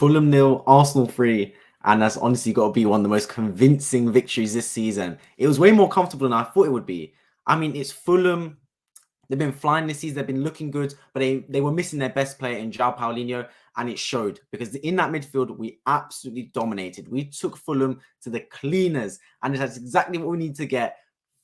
Fulham nil, Arsenal 3, and that's honestly got to be one of the most convincing victories this season. It was way more comfortable than I thought it would be. I mean, it's Fulham. They've been flying this season. They've been looking good, but they were missing their best player in João Paulinho, and it showed because in that midfield, we absolutely dominated. We took Fulham to the cleaners, and that's exactly what we need to get.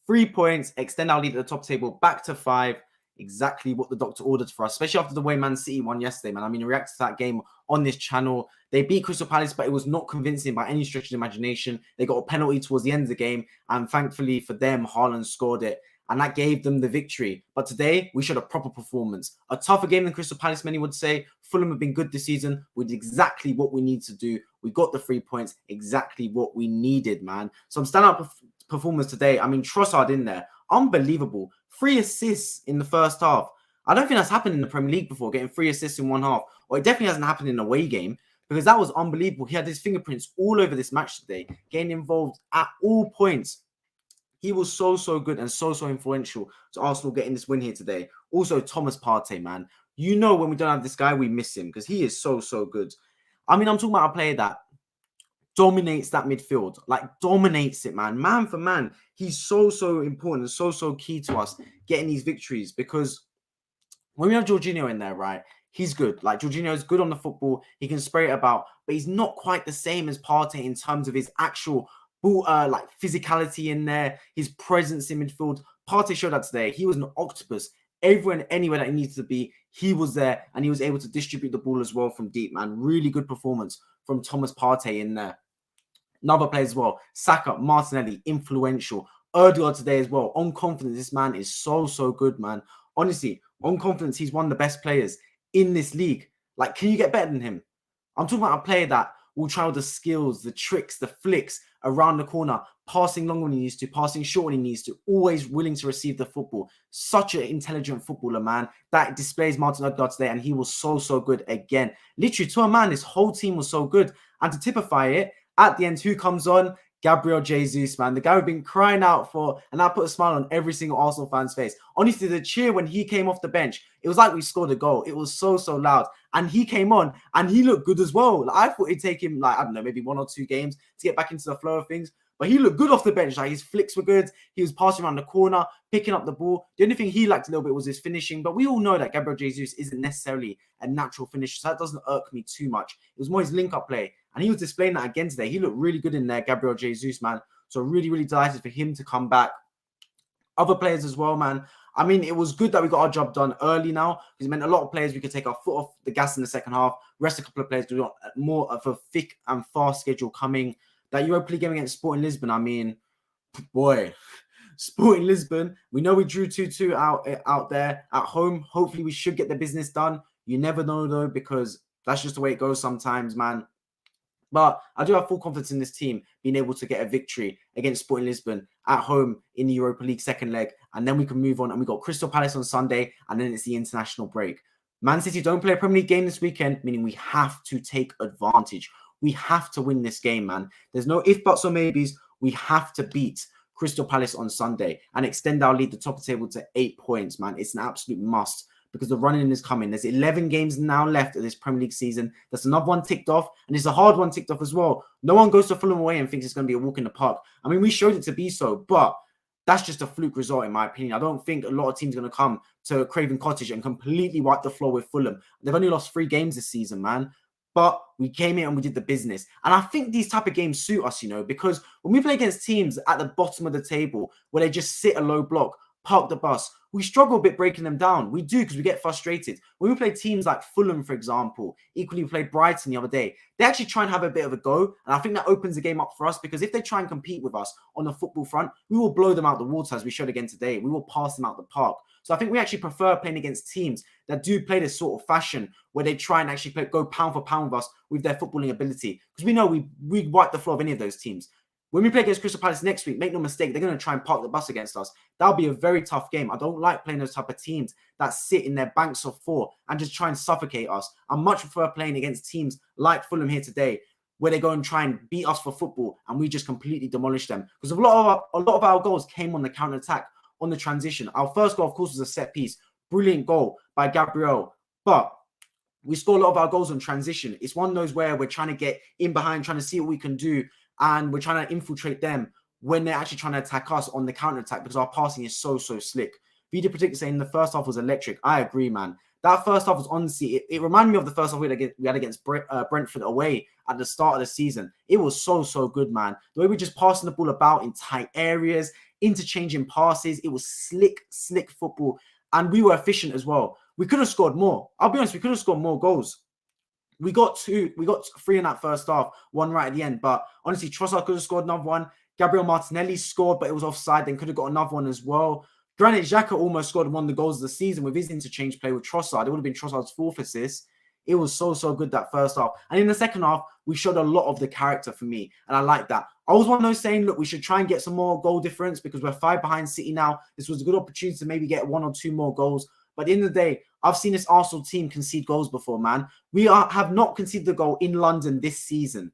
3 points, extend our lead at the top table back to 5. Exactly what the doctor ordered for us, especially after the way Man City won yesterday, man. I mean, react to that game on this channel. They beat Crystal Palace, but it was not convincing by any stretch of the imagination. They got a penalty towards the end of the game, and thankfully for them, Haaland scored it, and that gave them the victory. But today, we showed a proper performance. A tougher game than Crystal Palace, many would say. Fulham have been good this season. We did exactly what we need to do. We got the 3 points, exactly what we needed, man. Some standout performance today. I mean, Trossard in there. Unbelievable. 3 assists in the first half. I don't think that's happened in the Premier League before, getting 3 assists in one half. Or it definitely hasn't happened in an away game, because that was unbelievable. He had his fingerprints all over this match today, getting involved at all points. He was so good and so influential to Arsenal getting this win here today. Also, Thomas Partey, man. You know when we don't have this guy, we miss him because he is so good. I mean, I'm talking about a player that dominates that midfield, like dominates it, man for man. He's so important and so key to us getting these victories, because when we have Jorginho in there, right, he's good. Like, Jorginho is good on the football. He can spray it about, but he's not quite the same as Partey in terms of his actual like physicality in there, his presence in midfield. Partey showed that today. He was an octopus. Everywhere and anywhere that he needed to be, he was there, and he was able to distribute the ball as well from deep, man. Really good performance from Thomas Partey in there. Another player as well, Sancar, Martineli, influential. Odegaard today as well. On confidence, this man is so good, man. Honestly, on confidence, he's one of the best players in this league. Like, can you get better than him? I'm talking about a player that will try the skills, the tricks, the flicks around the corner, passing long when he needs to, passing short when he needs to, always willing to receive the football. Such an intelligent footballer, man. That displays Martin Odegaard today, and he was so good again. Literally, to a man, this whole team was so good. And to typify it, at the end, who comes on? Gabriel Jesus, man. The guy we've been crying out for, and that put a smile on every single Arsenal fan's face. Honestly, the cheer when he came off the bench, it was like we scored a goal. It was so loud. And he came on, and he looked good as well. Like, I thought it'd take him, like, I don't know, maybe 1 or 2 games to get back into the flow of things. But he looked good off the bench. Like, his flicks were good. He was passing around the corner, picking up the ball. The only thing he lacked a little bit was his finishing. But we all know that Gabriel Jesus isn't necessarily a natural finisher, so that doesn't irk me too much. It was more his link-up play. And he was displaying that again today. He looked really good in there, Gabriel Jesus, man. So really delighted for him to come back. Other players as well, man. I mean, it was good that we got our job done early now, because it meant a lot of players, we could take our foot off the gas in the second half. Rest a couple of players, we got more of a thick and fast schedule coming. That Europa League game against Sporting Lisbon, I mean, boy, Sporting Lisbon, we know we drew 2-2 out there at home. Hopefully we should get the business done. You never know, though, because that's just the way it goes sometimes, man. But I do have full confidence in this team being able to get a victory against Sporting Lisbon at home in the Europa League second leg. And then we can move on. And we got Crystal Palace on Sunday. And then it's the international break. Man City don't play a Premier League game this weekend, meaning we have to take advantage. We have to win this game, man. There's no if, buts, or maybes. We have to beat Crystal Palace on Sunday and extend our lead at the top of the table to 8 points, man. It's an absolute must, because the running is coming. There's 11 games now left of this Premier League season. That's another one ticked off, and it's a hard one ticked off as well. No one goes to Fulham away and thinks it's going to be a walk in the park. I mean, we showed it to be so, but that's just a fluke result, in my opinion. I don't think a lot of teams are going to come to Craven Cottage and completely wipe the floor with Fulham. They've only lost 3 games this season, man. But we came in and we did the business. And I think these type of games suit us, you know, because when we play against teams at the bottom of the table where they just sit a low block, park the bus, we struggle a bit breaking them down. We do, because we get frustrated. When we play teams like Fulham, for example, equally we played Brighton the other day, they actually try and have a bit of a go. And I think that opens the game up for us, because if they try and compete with us on the football front, we will blow them out the water, as we showed again today. We will pass them out the park. So I think we actually prefer playing against teams that do play this sort of fashion, where they try and actually go pound for pound with us with their footballing ability. Because we know we wipe the floor of any of those teams. When we play against Crystal Palace next week, make no mistake, they're going to try and park the bus against us. That'll be a very tough game. I don't like playing those type of teams that sit in their banks of 4 and just try and suffocate us. I much prefer playing against teams like Fulham here today, where they go and try and beat us for football, and we just completely demolish them. Because a lot of our goals came on the counter-attack, on the transition. Our first goal, of course, was a set piece. Brilliant goal by Gabriel. But we score a lot of our goals on transition. It's one of those where we're trying to get in behind, trying to see what we can do, and we're trying to infiltrate them when they're actually trying to attack us on the counter attack because our passing is so slick. Video predictor saying the first half was electric. I agree, man. That first half was honestly, it reminded me of the first half we had against Brentford away at the start of the season. It was so good, man. The way we just passing the ball about in tight areas, interchanging passes. It was slick football, and we were efficient as well. We could have scored more. I'll be honest, we could have scored more goals. We got 3 in that first half, 1 right at the end. But honestly, Trossard could have scored another one. Gabriel Martinelli scored, but it was offside. Then could have got another one as well. Granit Xhaka almost scored one of the goals of the season with his interchange play with Trossard. It would have been Trossard's 4th assist. It was so good that first half. And in the second half, we showed a lot of the character for me. And I like that. I was one of those saying, look, we should try and get some more goal difference because we're 5 behind City now. This was a good opportunity to maybe get 1 or 2 more goals. But at the end of the day, I've seen this Arsenal team concede goals before, man. We have not conceded a goal in London this season.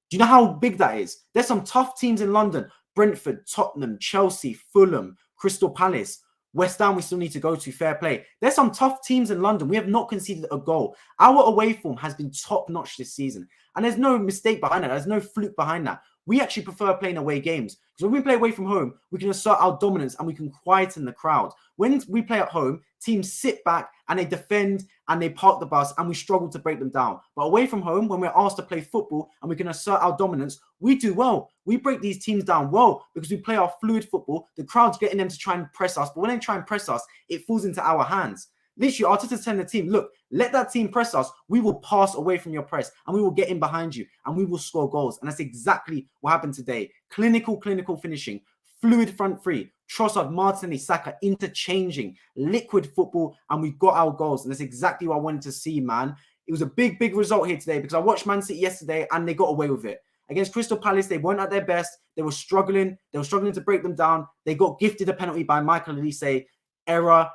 Do you know how big that is? There's some tough teams in London. Brentford, Tottenham, Chelsea, Fulham, Crystal Palace. West Ham we still need to go to, fair play. There's some tough teams in London. We have not conceded a goal. Our away form has been top-notch this season. And there's no mistake behind that. There's no fluke behind that. We actually prefer playing away games. Because when we play away from home, we can assert our dominance and we can quieten the crowd. When we play at home, teams sit back and they defend and they park the bus and we struggle to break them down. But away from home, when we're asked to play football and we can assert our dominance, we do well. We break these teams down well because we play our fluid football. The crowd's getting them to try and press us. But when they try and press us, it falls into our hands. Literally, Arteta's telling the team, look, let that team press us. We will pass away from your press and we will get in behind you and we will score goals. And that's exactly what happened today. Clinical finishing, fluid front three, Trossard, Martinelli, Saka interchanging, liquid football, and we got our goals. And that's exactly what I wanted to see, man. It was a big result here today because I watched Man City yesterday and they got away with it. Against Crystal Palace, they weren't at their best. They were struggling. They were struggling to break them down. They got gifted a penalty by Michael Olise, error,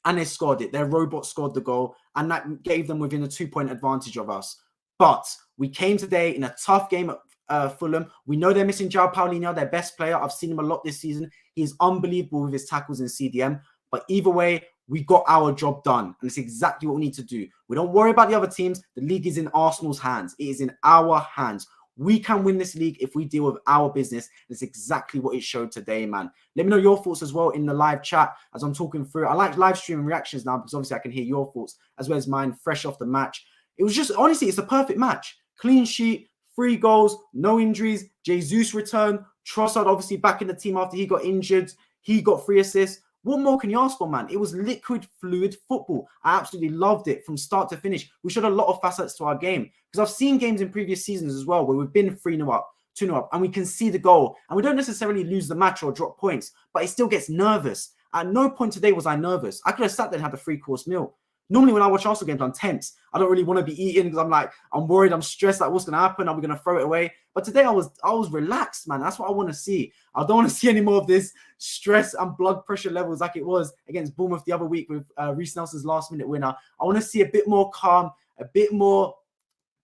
and they scored it. Their robot scored the goal, and that gave them within a 2-point advantage of us. But we came today in a tough game at Fulham. We know they're missing João Paulinho, their best player. I've seen him a lot this season. He's unbelievable with his tackles in CDM. But either way, we got our job done. And it's exactly what we need to do. We don't worry about the other teams. The league is in Arsenal's hands. It is in our hands. We can win this league if we deal with our business. That's exactly what it showed today, man. Let me know your thoughts as well in the live chat as I'm talking through. I like live streaming reactions now because obviously I can hear your thoughts as well as mine fresh off the match. It was just, honestly, it's a perfect match. Clean sheet, 3 goals, no injuries. Jesus returned. Trossard obviously back in the team after he got injured. He got 3 assists. What more can you ask for, man? It was liquid, fluid football. I absolutely loved it from start to finish. We showed a lot of facets to our game because I've seen games in previous seasons as well where we've been 3-0 up, 2-0 up, and we can see the goal. And we don't necessarily lose the match or drop points, but it still gets nervous. At no point today was I nervous. I could have sat there and had a 3-course meal. Normally when I watch Arsenal games, I'm tense. I don't really want to be eating because I'm worried, I'm stressed, like what's going to happen? Are we going to throw it away? But today I was relaxed, man. That's what I want to see. I don't want to see any more of this stress and blood pressure levels like it was against Bournemouth the other week with Reece Nelson's last-minute winner. I want to see a bit more calm, a bit more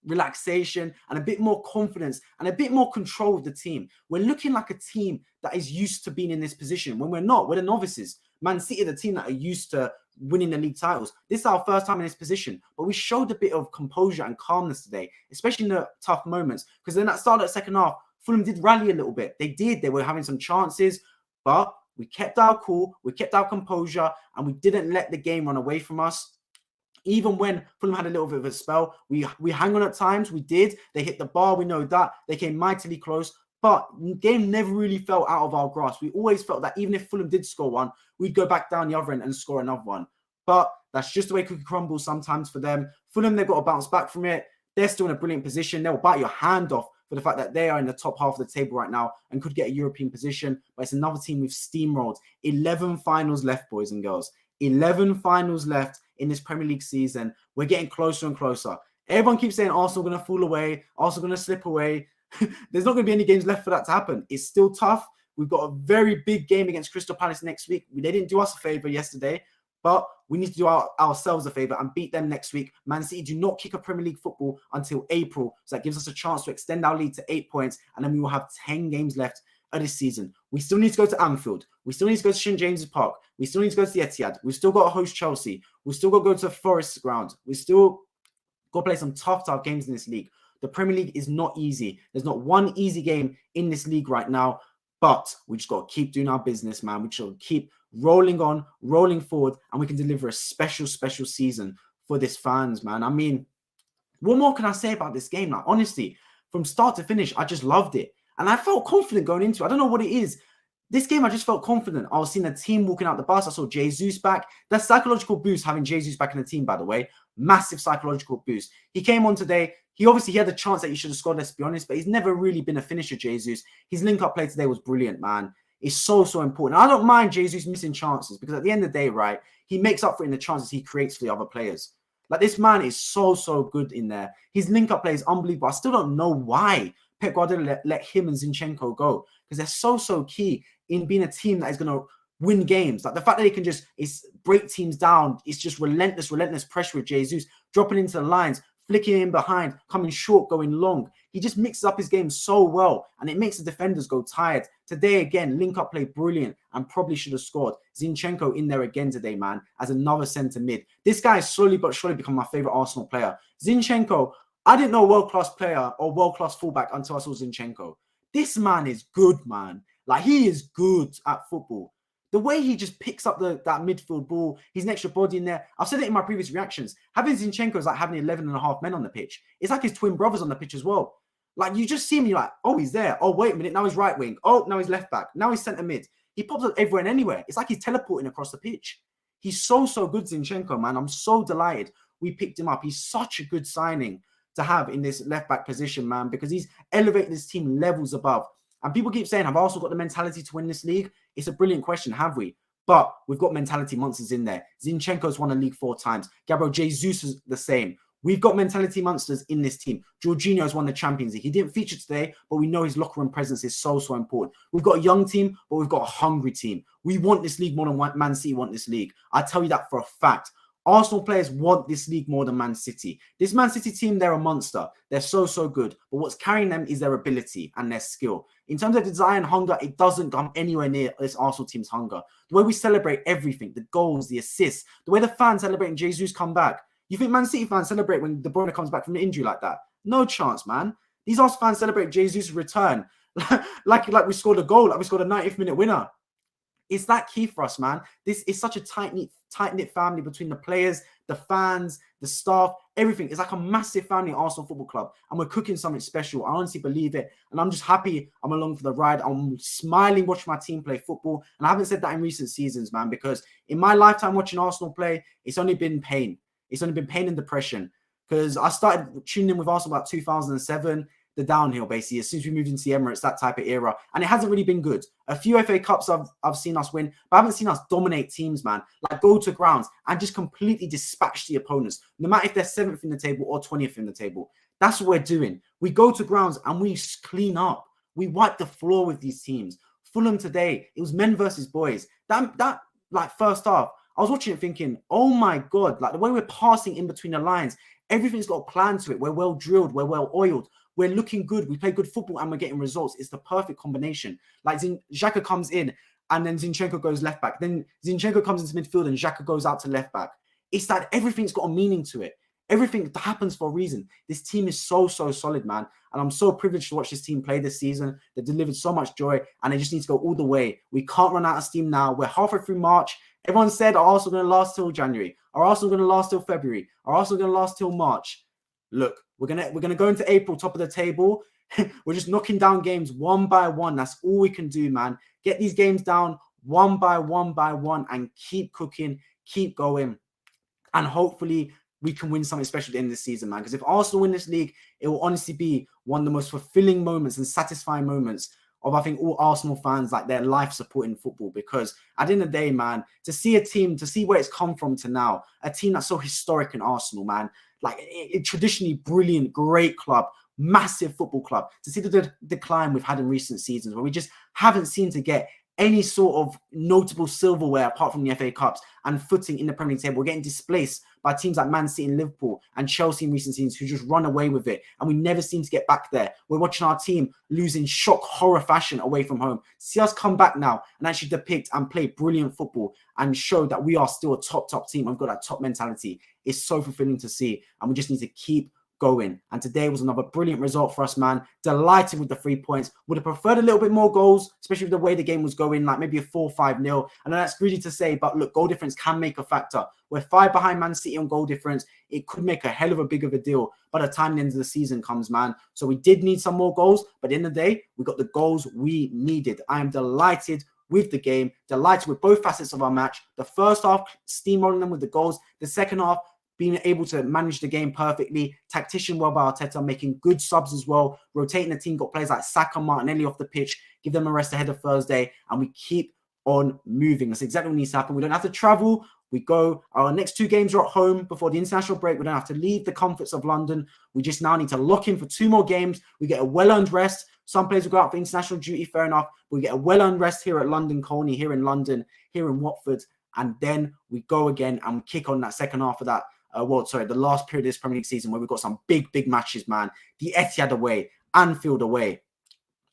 relaxation and a bit more confidence and a bit more control of the team. We're looking like a team that is used to being in this position when we're not. We're the novices. Man City are the team that are used to winning the league titles. This is our first time in this position, but we showed a bit of composure and calmness today, especially in the tough moments. Because then at the start of the second half, Fulham did rally a little bit. They did. They were having some chances, but we kept our cool, we kept our composure, and we didn't let the game run away from us. Even when Fulham had a little bit of a spell, we hang on at times. We did. They hit the bar. We know that. They came mightily close. But the game never really fell out of our grasp. We always felt that even if Fulham did score one, we'd go back down the other end and score another one. But that's just the way cookie crumbles sometimes for them. Fulham, they've got to bounce back from it. They're still in a brilliant position. They'll bite your hand off for the fact that they are in the top half of the table right now and could get a European position. But it's another team we've steamrolled. 11 finals left, boys and girls. 11 finals left in this Premier League season. We're getting closer and closer. Everyone keeps saying Arsenal going to fall away. Arsenal going to slip away. There's not going to be any games left for that to happen. It's still tough. We've got a very big game against Crystal Palace next week. They didn't do us a favour yesterday, but we need to do ourselves a favour and beat them next week. Man City do not kick a Premier League football until April, so that gives us a chance to extend our lead to 8 points, and then we will have 10 games left of this season. We still need to go to Anfield. We still need to go to St James's Park. We still need to go to the Etihad. We've still got to host Chelsea. We've still got to go to Forest Ground. We still Got to play some tough games in this league. The Premier League is not easy. There's not one easy game in this league right now, but we just got to keep doing our business, man. We should keep rolling on, rolling forward, and we can deliver a special season for this fans, man. I mean, what more can I say about this game? Like, honestly, from start to finish, I just loved it. And I felt confident going into it. I don't know what it is. This game, I just felt confident. I was seeing the team walking out the bus. I saw Jesus back. That psychological boost, having Jesus back in the team, by the way, massive psychological boost. He came on today. He had the chance that he should have scored, let's be honest, but he's never really been a finisher, Jesus. His link-up play today was brilliant, man. It's so important. I don't mind Jesus missing chances because at the end of the day, right, he makes up for it in the chances he creates for the other players. Like, this man is so good in there. His link-up play is unbelievable. I still don't know why Pep Guardiola let him and Zinchenko go, because they're so key in being a team that is going to win games. Like, the fact that they can just break teams down, it's just relentless pressure with Jesus, dropping into the lines, flicking in behind, coming short, going long. He just mixes up his game so well, and it makes the defenders go tired. Today, again, link-up play brilliant and probably should have scored. Zinchenko in there again today, man, as another centre mid. This guy is slowly but surely become my favourite Arsenal player. Zinchenko, I didn't know world-class player or world-class fullback until I saw Zinchenko. This man is good, man. Like, he is good at football. The way he just picks up that midfield ball, he's an extra body in there. I've said it in my previous reactions. Having Zinchenko is like having 11 and a half men on the pitch. It's like his twin brothers on the pitch as well. Like, you just see him, you're like, oh, he's there. Oh, wait a minute. Now he's right wing. Oh, now he's left back. Now he's centre mid. He pops up everywhere and anywhere. It's like he's teleporting across the pitch. He's so good, Zinchenko, man. I'm so delighted we picked him up. He's such a good signing to have in this left back position, man, because he's elevated this team levels above. And people keep saying, have Arsenal got the mentality to win this league? It's a brilliant question, have we? But we've got mentality monsters in there. Zinchenko's won a league 4 times. Gabriel Jesus is the same. We've got mentality monsters in this team. Jorginho's won the Champions League. He didn't feature today, but we know his locker room presence is so important. We've got a young team, but we've got a hungry team. We want this league more than Man City want this league. I tell you that for a fact. Arsenal players want this league more than Man City. This Man City team, they're a monster. They're so good. But what's carrying them is their ability and their skill. In terms of desire and hunger, it doesn't come anywhere near this Arsenal team's hunger. The way we celebrate everything, the goals, the assists, the way the fans celebrating Jesus come back. You think Man City fans celebrate when De Bruyne comes back from an injury like that? No chance, man. These Arsenal fans celebrate Jesus' return like we scored a goal, like we scored a 90th minute winner. It's that key for us, man. This is such a tight-knit family between the players, the fans, the staff, everything. It's like a massive family at Arsenal Football Club, and we're cooking something special. I honestly believe it, and I'm just happy I'm along for the ride. I'm smiling watching my team play football, and I haven't said that in recent seasons, man, because in my lifetime watching Arsenal play, it's only been pain. It's only been pain and depression, because I started tuning in with Arsenal about 2007, the downhill, basically, as soon as we moved into the Emirates, that type of era. And it hasn't really been good. A few FA Cups I've seen us win, but I haven't seen us dominate teams, man. Like, go to grounds and just completely dispatch the opponents, no matter if they're 7th in the table or 20th in the table. That's what we're doing. We go to grounds and we clean up. We wipe the floor with these teams. Fulham today, it was men versus boys. That like, first half, I was watching it thinking, oh my God, like the way we're passing in between the lines, everything's got a plan to it. We're well drilled. We're well oiled. We're looking good. We play good football and we're getting results. It's the perfect combination. Like, Xhaka comes in and then Zinchenko goes left back. Then Zinchenko comes into midfield and Xhaka goes out to left back. It's like everything's got a meaning to it. Everything happens for a reason. This team is so solid, man. And I'm so privileged to watch this team play this season. They delivered so much joy and they just need to go all the way. We can't run out of steam now. We're halfway through March. Everyone said, are Arsenal going to last till January? Are Arsenal going to last till February? Are Arsenal going to last till March? Look, we're gonna go into April, top of the table. We're just knocking down games one by one. That's all we can do, man. Get these games down one by one and keep cooking, keep going. And hopefully we can win something special at the end of the season, man. Because if Arsenal win this league, it will honestly be one of the most fulfilling moments and satisfying moments of, I think, all Arsenal fans, like, their life supporting football. Because at the end of the day, man, to see a team, to see where it's come from to now, a team that's so historic in Arsenal, man, like traditionally brilliant, great club, massive football club, to see the decline we've had in recent seasons where we just haven't seemed to get any sort of notable silverware apart from the FA Cups and footing in the Premier League table. We're getting displaced by teams like Man City and Liverpool and Chelsea in recent seasons who just run away with it. And we never seem to get back there. We're watching our team lose in shock horror fashion away from home. See us come back now and actually depict and play brilliant football and show that we are still a top team. We've got that top mentality. It's so fulfilling to see. And we just need to keep going. And today was another brilliant result for us, man. Delighted with the 3 points. Would have preferred a little bit more goals, especially with the way the game was going, like maybe a 4-5-0. I know that's greedy to say, but look, goal difference can make a factor. We're 5 behind Man City on goal difference. It could make a hell of a big of a deal by the time the end of the season comes, man. So we did need some more goals, but at the end of the day, we got the goals we needed. I am delighted with the game, delighted with both facets of our match. The first half, steamrolling them with the goals. The second half, being able to manage the game perfectly, tactician well by Arteta, making good subs as well, rotating the team, got players like Sancar Martineli off the pitch, give them a rest ahead of Thursday, and we keep on moving. That's exactly what needs to happen. We don't have to travel. We go, our next 2 games are at home before the international break. We don't have to leave the comforts of London. We just now need to lock in for 2 more games. We get a well-earned rest. Some players will go out for international duty, fair enough. But we get a well-earned rest here at London Colney, here in London, here in Watford, and then we go again and we kick on that second half of that the last period of this Premier League season where we've got some big matches, man. The Etihad away, Anfield away.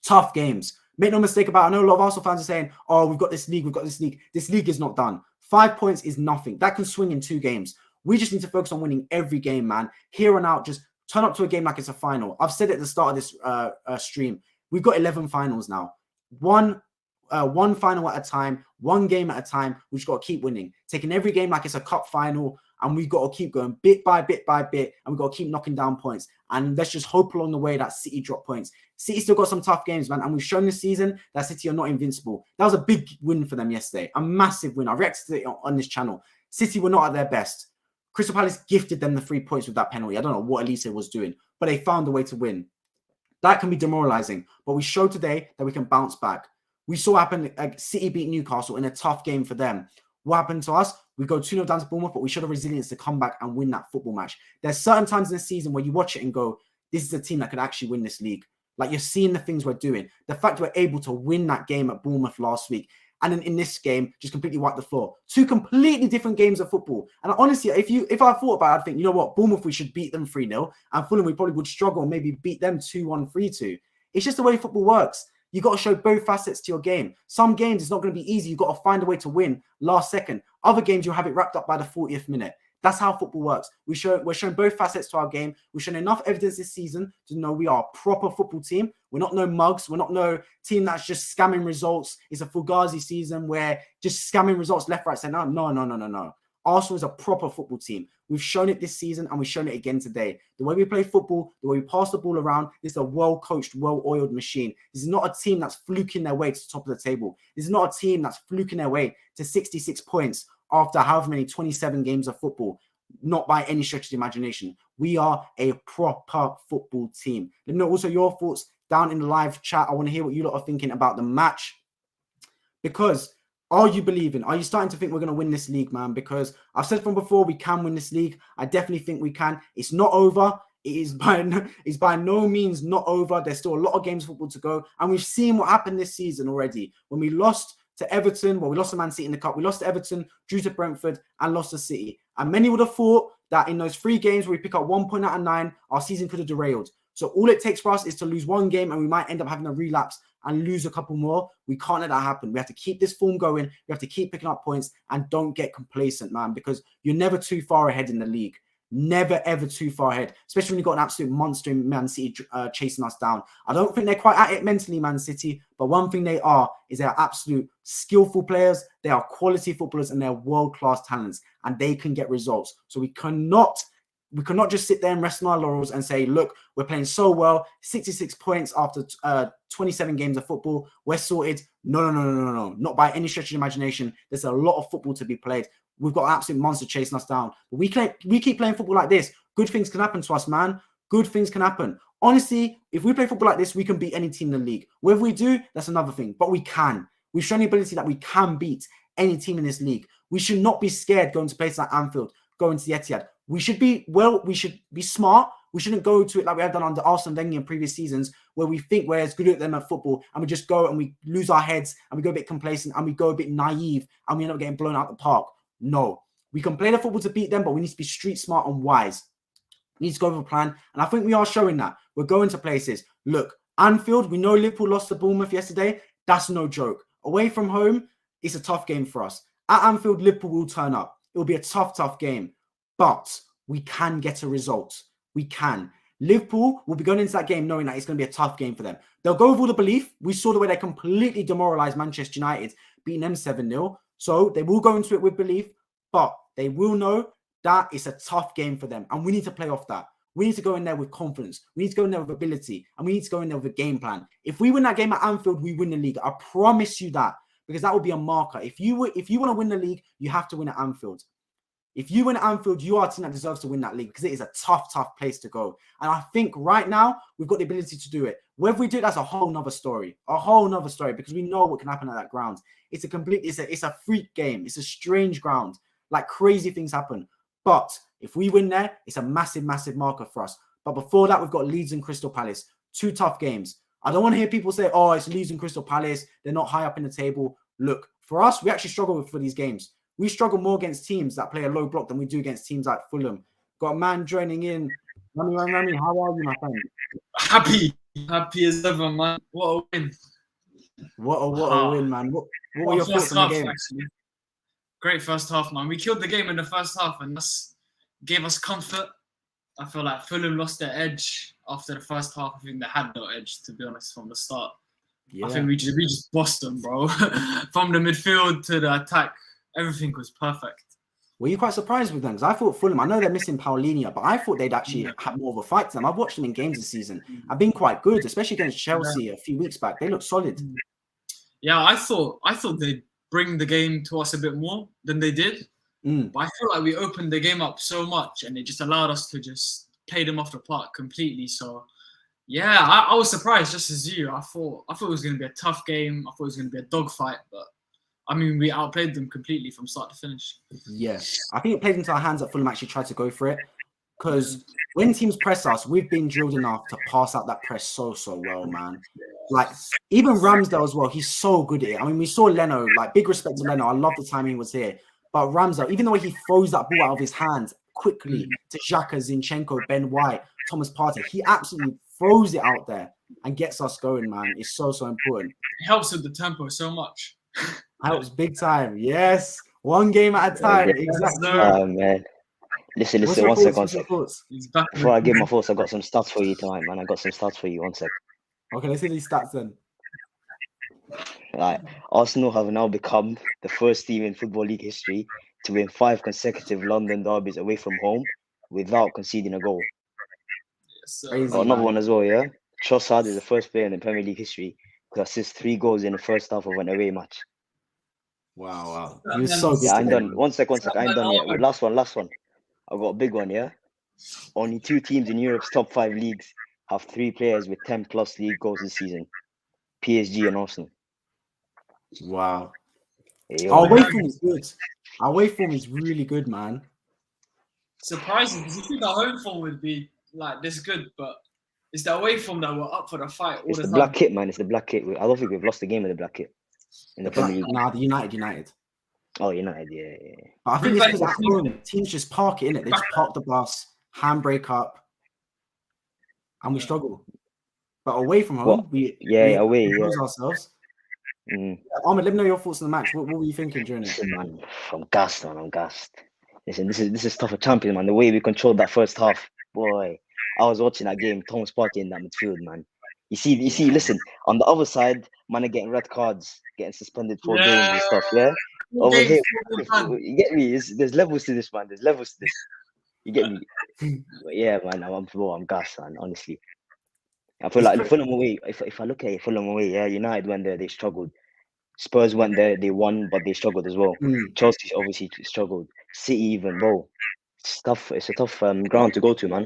Tough games. Make no mistake about it. I know a lot of Arsenal fans are saying, oh, we've got this league, we've got this league. This league is not done. 5 points is nothing. That can swing in 2 games. We just need to focus on winning every game, man. Here on out, just turn up to a game like it's a final. I've said it at the start of this stream. We've got 11 finals now. One final at a time, 1 game at a time. We've just got to keep winning. Taking every game like it's a cup final. And we've got to keep going bit by bit, and we've got to keep knocking down points. And let's just hope along the way that City drop points. City still got some tough games, man. And we've shown this season that City are not invincible. That was a big win for them yesterday. A massive win. I reacted to it on this channel. City were not at their best. Crystal Palace gifted them the 3 points with that penalty. I don't know what Elise was doing, but they found a way to win. That can be demoralizing. But we showed today that we can bounce back. We saw what happened. City beat Newcastle in a tough game for them. What happened to us? We go 2-0 down to Bournemouth, but we showed the resilience to come back and win that football match. There's certain times in the season where you watch it and go, this is a team that could actually win this league. Like, you're seeing the things we're doing. The fact we're able to win that game at Bournemouth last week, and then in this game, just completely wipe the floor. 2 completely different games of football. And honestly, if I thought about it, I'd think, you know what, Bournemouth, we should beat them 3-0, and Fulham, we probably would struggle and maybe beat them 2-1, 3-2. It's just the way football works. You got to show both facets to your game. Some games, it's not going to be easy. You've got to find a way to win last second. Other games, you'll have it wrapped up by the 40th minute. That's how football works. We're showing both facets to our game. We've shown enough evidence this season to know we are a proper football team. We're not no mugs. We're not no team that's just scamming results. It's a Fugazi season where just scamming results left, right, center. No. Arsenal is a proper football team. We've shown it this season and we've shown it again today. The way we play football, the way we pass the ball around, this is a well-coached, well-oiled machine. This is not a team that's fluking their way to the top of the table. This is not a team that's fluking their way to 66 points after however many 27 games of football. Not by any stretch of the imagination. We are a proper football team. Let me know also your thoughts down in the live chat. I want to hear what you lot are thinking about the match. Because are you believing? Are you starting to think we're going to win this league, man? Because I've said from before, we can win this league. I definitely think we can. It's not over. It's by no means not over. There's still a lot of games of football to go. And we've seen what happened this season already. When we lost to Everton, we lost to Man City in the Cup. We lost to Everton, drew to Brentford, and lost to City. And many would have thought that in those 3 games where we pick up 1 point out of 9, our season could have derailed. So all it takes for us is to lose 1 game and we might end up having a relapse and lose a couple more. We can't let that happen. We have to keep this form going. We have to keep picking up points and don't get complacent, man, because you're never too far ahead in the league. Never, ever too far ahead, especially when you've got an absolute monster in Man City chasing us down. I don't think they're quite at it mentally, Man City, but one thing they are is they're absolute skillful players. They are quality footballers and they're world-class talents and they can get results. So we cannot just sit there and rest on our laurels and say, look, we're playing so well, 66 points after 27 games of football, we're sorted. No. Not by any stretch of the imagination. There's a lot of football to be played. We've got an absolute monster chasing us down. But we keep playing football like this. Good things can happen to us, man. Good things can happen. Honestly, if we play football like this, we can beat any team in the league. Whether we do, that's another thing. But we can. We've shown the ability that we can beat any team in this league. We should not be scared going to places like Anfield, going to the Etihad. We should be smart. We shouldn't go to it like we have done under Arsene Wenger in previous seasons, where we think we're as good at them at football and we just go and we lose our heads and we go a bit complacent and we go a bit naive and we end up getting blown out the park. No, We can play the football to beat them, but we need to be street smart and wise. We need to go with a plan. And I think we are showing that. We're going to places. Look, Anfield, we know Liverpool lost to Bournemouth yesterday. That's no joke. Away from home, it's a tough game for us. At Anfield, Liverpool will turn up. It will be a tough game. But we can get a result. We can. Liverpool will be going into that game knowing that it's going to be a tough game for them. They'll go with all the belief. We saw the way they completely demoralized Manchester United, beating them 7-0. So they will go into it with belief, but they will know that it's a tough game for them. And we need to play off that. We need to go in there with confidence. We need to go in there with ability. And we need to go in there with a game plan. If we win that game at Anfield, we win the league. I promise you that. Because that will be a marker. If you want to win the league, you have to win at Anfield. If you win at Anfield, you are a team that deserves to win that league because it is a tough place to go. And I think right now, we've got the ability to do it. Whether we do it, that's a whole nother story. A whole nother story because we know what can happen at that ground. It's a freak game. It's a strange ground. Like crazy things happen. But if we win there, it's a massive marker for us. But before that, we've got Leeds and Crystal Palace. 2 tough games. I don't want to hear people say, oh, it's Leeds and Crystal Palace. They're not high up in the table. Look, for us, we actually struggle for these games. We struggle more against teams that play a low block than we do against teams like Fulham. Got a man joining in. Rami, how are you, my friend? Happy as ever, man. What a win. What a win, man. What were your thoughts on the game? Actually. Great first half, man. We killed the game in the first half and that gave us comfort. I feel like Fulham lost their edge after the first half. I think they had no edge, to be honest, from the start. Yeah. I think we just bossed them, bro. From the midfield to the attack, everything was perfect. Were you quite surprised with them? Because I thought Fulham, I know they're missing Paulinho, but I thought they'd actually have more of a fight to them. I've watched them in games this season. I've been quite good, especially against Chelsea a few weeks back. They look solid. Yeah, I thought they'd bring the game to us a bit more than they did. But I feel like we opened the game up so much and it just allowed us to just play them off the park completely. So, yeah, I was surprised just as you. I thought it was going to be a tough game. I thought it was going to be a dogfight, but I mean, we outplayed them completely from start to finish. Yeah, I think it played into our hands that Fulham actually tried to go for it. Because when teams press us, we've been drilled enough to pass out that press so well, man. Like, even Ramsdale as well, he's so good at it. I mean, we saw Leno, like, big respect to Leno. I love the time he was here. But Ramsdale, even the way he throws that ball out of his hands quickly to Xhaka, Zinchenko, Ben White, Thomas Partey, he absolutely throws it out there and gets us going, man. It's so important. It helps with the tempo so much. Helps big time. Yes. One game at a time. Yeah. Exactly. Oh, man. Listen, one second. Before I give my thoughts, I got some stats for you tonight, man. I got some stats for you. 1 sec. Okay, let's see these stats then. Right. Arsenal have now become the first team in Football League history to win 5 consecutive London derbies away from home without conceding a goal. Yes, Crazy, got another one as well, yeah? Trossard is the first player in the Premier League history to assist 3 goals in the first half of an away match. Wow. You're so good. Yeah, I'm done. One sec. I ain't done yet. Last one. I've got a big one, yeah? Only 2 teams in Europe's top 5 leagues have 3 players with 10 plus league goals this season. PSG and Arsenal. Wow. Hey, our away form is good. Our away form is really good, man. Surprising, because you think our home form would be like this good, but it's the away form that we're up for the fight all it's the the time. black kit, man. It's the black kit. I don't think we've lost the game with the black kit in the Premier League. Nah, the United. Oh, United, yeah. But I think it's because at home, teams just park it, innit? They just park the bus, handbrake up, and we struggle. But away from home, we impose ourselves. Ahmed, let me know your thoughts on the match. What were you thinking during it? Listen, man, I'm gassed. Listen, this is tough for champion, man. The way we controlled that first half, boy. I was watching that game, Thomas Partey in that midfield, man. You see, listen, on the other side, man are getting red cards, getting suspended 4 games and stuff, yeah? Over here, you get me? There's levels to this, man. There's levels to this. You get me? But yeah, man, I'm gassed, man, honestly. I feel like Fulham away, if I look at it, Fulham away, yeah, United went there, they struggled. Spurs went there, they won, but they struggled as well. Chelsea obviously struggled. City even, bro. It's a tough ground to go to, man.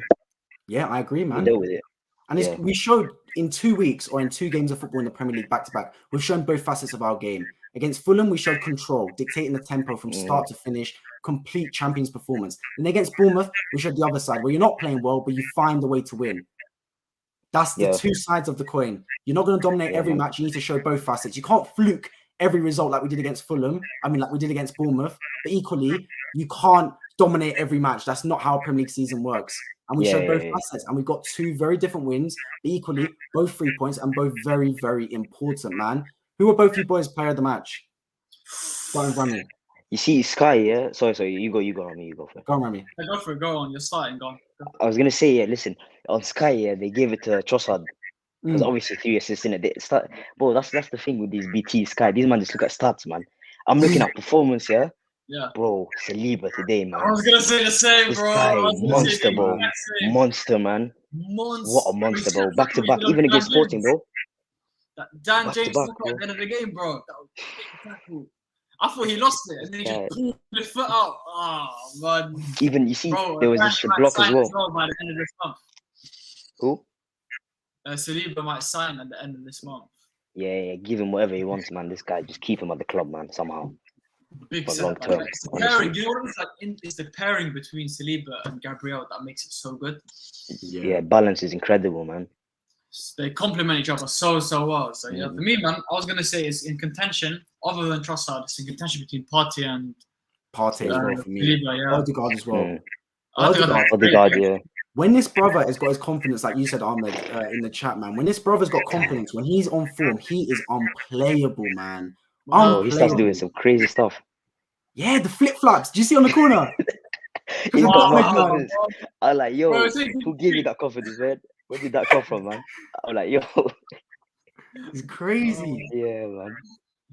Yeah, I agree, man. We deal with it. And we showed in 2 weeks or in 2 games of football in the Premier League back-to-back, we've shown both facets of our game. Against Fulham, we showed control, dictating the tempo from start to finish, complete champions performance. And against Bournemouth, we showed the other side, where you're not playing well, but you find a way to win. That's the 2 sides of the coin. You're not going to dominate every match. You need to show both facets. You can't fluke every result like we did against Fulham. I mean, like we did against Bournemouth. But equally, you can't dominate every match. That's not how a Premier League season works. And we showed both facets, and we got 2 very different wins. But equally, both 3 points and both very, very important, man. Who were both you boys player of the match? Starting from me. You see, Sky, yeah. Sorry. You go on me. You go first. Go on, Rami. Go for it. Go on. You're starting. Go on. I was gonna say, yeah. Listen, on Sky, yeah, they gave it to Trossard because obviously 3 assists in it. They start, bro. That's the thing with these BT Sky. These man just look at stats, man. I'm looking at performance, yeah. Yeah. Bro, Saliba today, man. I was gonna say the same, This bro. guy, I was gonna say monster, the bro. exact same. Monster, man. Monster. What a monster, bro. Back to He back, did even on against Dan Sporting, James. bro. That Dan Back to James back, took bro. at the end of the game, bro. That was a big tackle. I thought he lost it, and then he just pulled his foot out. Oh, man. Even you see, Bro, there was this block as well. By the end of this month. Who? Saliba might sign at the end of this month. Yeah, give him whatever he wants, man. This guy, just keep him at the club, man. Somehow. Big For set. long term, It's the honestly. pairing. You know what it's like? It's the pairing between Saliba and Gabriel that makes it so good. Yeah, balance is incredible, man. They complement each other so well. So yeah, for me, man, I was gonna say it's in contention. Other than Trossard, it's in contention between Partey and Partey as well for me. Saliba, yeah. Odegaard as well. Odegaard, yeah. When this brother has got his confidence, like you said, Ahmed, in the chat, man. When this brother's got confidence, when he's on form, he is unplayable, man. Oh, he starts doing some crazy stuff. Yeah, the flip flops. Do you see on the corner? He's got Wow. confidence. I'm like, yo, Bro, who gave you that confidence, man? Where did that come from, man? I'm like, yo. It's crazy. Yeah, man.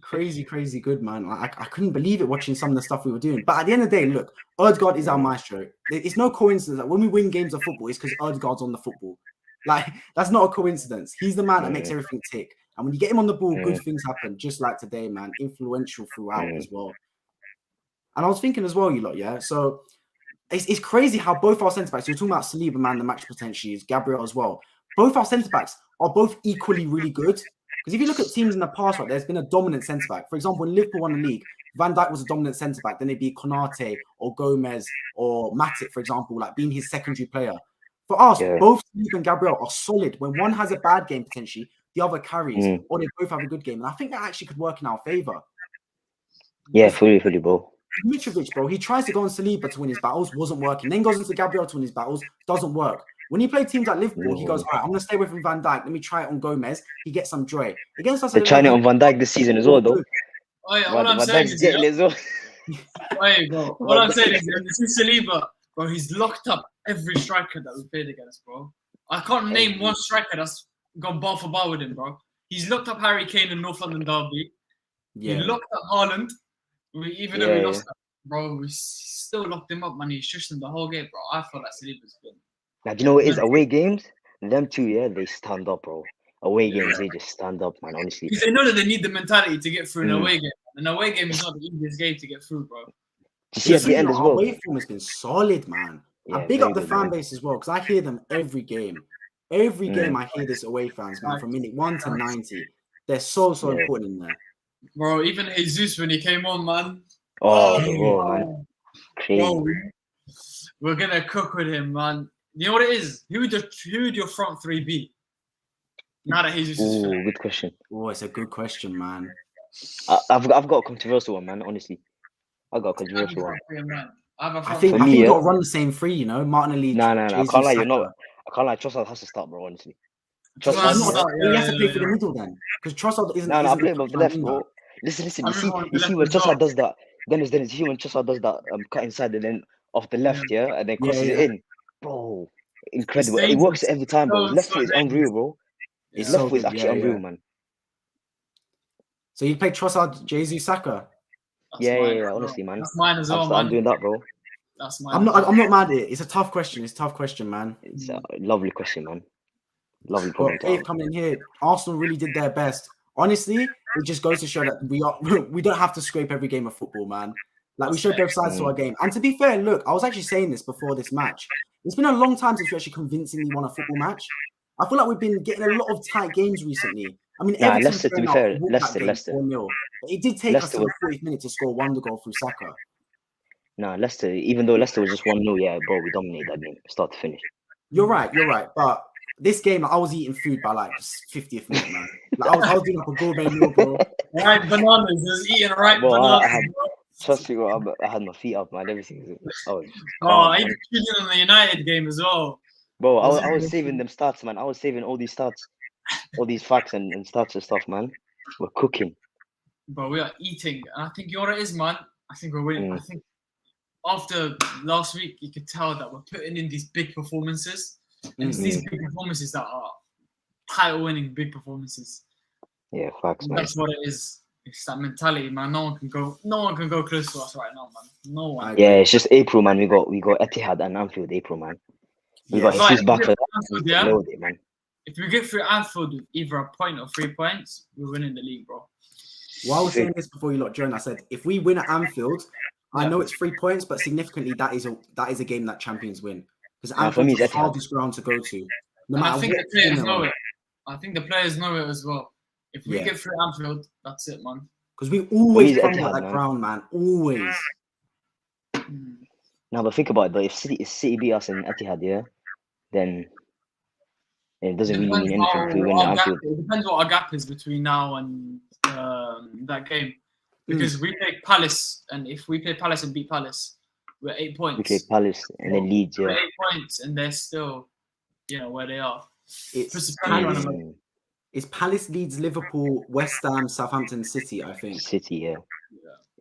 Crazy good, man. I couldn't believe it watching some of the stuff we were doing. But at the end of the day, look, Odegaard is our maestro. It's no coincidence that when we win games of football, it's because Odegaard's on the football. Like, that's not a coincidence. He's the man that makes everything tick. And when you get him on the ball, good things happen. Just like today, man. Influential throughout as well. And I was thinking as well, you lot, yeah? So it's crazy how both our centre-backs, you're talking about Saliba, man, the match potential is Gabriel as well. Both our centre-backs are both equally really good. Because if you look at teams in the past, right, there's been a dominant centre-back. For example, when Liverpool won the league, Van Dijk was a dominant centre-back. Then it'd be Konate or Gomez or Matic, for example, like being his secondary player. For us, both Saliba and Gabriel are solid. When one has a bad game, potentially, the other carries, or they both have a good game. And I think that actually could work in our favour. Yeah, fully, bro. Mitrovic, bro, he tries to go on Saliba to win his battles, wasn't working. Then goes into Gabriel to win his battles, doesn't work. When he played teams like Liverpool, he goes, all right, I'm going to stay away from Van Dijk. Let me try it on Gomez. He gets some joy. Against us, they're trying it on Van Dijk this season as well, though. Oh, yeah, what I'm saying is, getting as well. Wait, bro. What I'm saying is, this is Saliba, bro. He's locked up every striker that we played against, bro. I can't name one striker that's gone bar for bar with him, bro. He's locked up Harry Kane in North London derby. Yeah. He locked up Haaland. Even though we lost, bro, we still locked him up, man. He shushed him the whole game, bro. I feel like Saliba's good. Now, do you know what it is? Away games, them two, yeah, they stand up, bro. Away games, they just stand up, man, honestly. Because they know that they need the mentality to get through an away game. An away game is not the easiest game to get through, bro. You see at the end as well. Away form has been solid, man. Yeah, I big up the fan base as well, because I hear them every game. Every game I hear this away fans, man, from minute 1 to 90. They're so important in there. Bro, even Jesus when he came on, man. Man. Crazy. Bro, we're gonna cook with him, man. You know what it is? Who would your front three be? Now that Jesus is fit. Good question. Oh, it's a good question, man. I've got a controversial one, man. Honestly, I got a controversial one. I think you got to run the same three. You know, Martinelli. No. I can't lie. You're not. I can't lie. Trossard has to start, bro. Honestly. Trossard has to play for the middle then, because Trossard isn't. No, I play above the left, bro. Listen. You see when Trossard does that. Then you see when Trossard does that cut inside and then off the left, and then crosses it in, bro. Incredible. It works every time, bro. His left foot is unreal, bro. His left foot is actually unreal, man. So you play Trossard, Jesus, Saka. Yeah, honestly, man. That's mine as well, man. I'm doing that, bro. That's mine. I'm not mad at it. It's a tough question. It's a tough question, man. It's a lovely question, man. Lovely problem. Dave coming in here. Arsenal really did their best. Honestly, it just goes to show that we don't have to scrape every game of football, man. Like, we showed both sides to our game. And to be fair, look, I was actually saying this before this match. It's been a long time since we actually convincingly won a football match. I feel like we've been getting a lot of tight games recently. I mean, Leicester, to be fair, Leicester. 4-0. But it did take us to the 40th minute to score one goal through Saka. Leicester, even though Leicester was just 1-0, bro, we dominated that game, start to finish. You're right. But this game, I was eating food by like 50th minute, man. Like I was doing like a gourmet meal, bro. Right bananas. He was eating right Bro, bananas. trust me, bro, I had my feet up, man. Everything. I was Oh, calm, he man. was tuning on the United game as well. Bro, I was saving them stats, man. I was saving all these stats, all these facts and stats and stuff, man. We're cooking. Bro, we are eating. And I think you know what it is, man. I think we're winning. Mm. I think after last week, you could tell that we're putting in these big performances. And it's these big performances that are title-winning big performances. Yeah, facts, man. That's what it is. It's that mentality, man. No one can go close to us right now, man. No one. Yeah, it's just April, man. We got Etihad and Anfield, April, man. We got Right, Jesus back if for we that. get Anfield, Load it, man. If we get through Anfield with either a point or 3 points, we're winning the league, bro. Well, I was saying this before you lot joined. I said if we win at Anfield, I know it's 3 points, but significantly that is a game that champions win because Anfield is the hardest ground to go to. No matter I think what the players team know it. I think the players know it as well. If we Yeah. get through Anfield, that's it, man. because we always Etihad, crumble at that man. ground, man. Always. Now, but think about it, though. If City beat us in Etihad, yeah, then it doesn't really mean anything if we win at Anfield. It depends what our gap is between now and that game. Because we play Palace, and if we play Palace and beat Palace, we're 8 points. We play Palace and then Leeds, yeah. We're 8 points, and they're still, where they are. It's Palace, Leeds, Liverpool, West Ham, Southampton, City. I think City, yeah.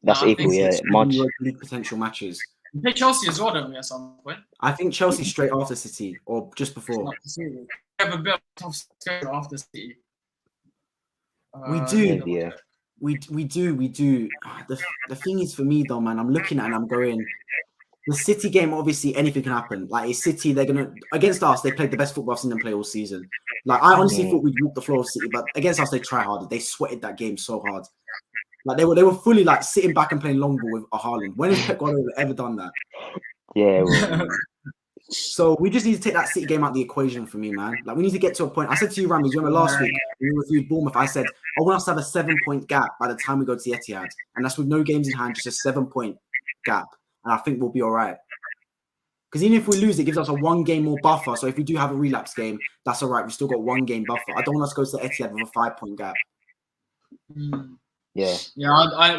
That's April, yeah. March league potential matches. We play Chelsea as well, don't we? At some point. I think Chelsea straight after City or just before. We have a bit of a tough schedule after City. We do. Yeah. We do. The thing is for me though, man, I'm looking at it and I'm going, the City game, obviously anything can happen. Like it's City, they're gonna against us, they played the best football I've seen them play all season. Like I honestly thought we'd walk the floor of City, but against us they try harder. They sweated that game so hard. Like they were fully like sitting back and playing long ball with a Haaland. When has Pep Guardiola ever done that? Yeah. Well, so we just need to take that City game out of the equation for me, man. Like we need to get to a point. I said to you, Rami, remember last week when we reviewed Bournemouth, I said I want us to have a 7-point gap by the time we go to the Etihad, and that's with no games in hand, just a 7-point gap, and I think we'll be all right. Because even if we lose, it gives us a 1 game more buffer. So if we do have a relapse game, that's all right. We've still got 1 game buffer. I don't want us to go to the Etihad with a 5-point gap. Yeah.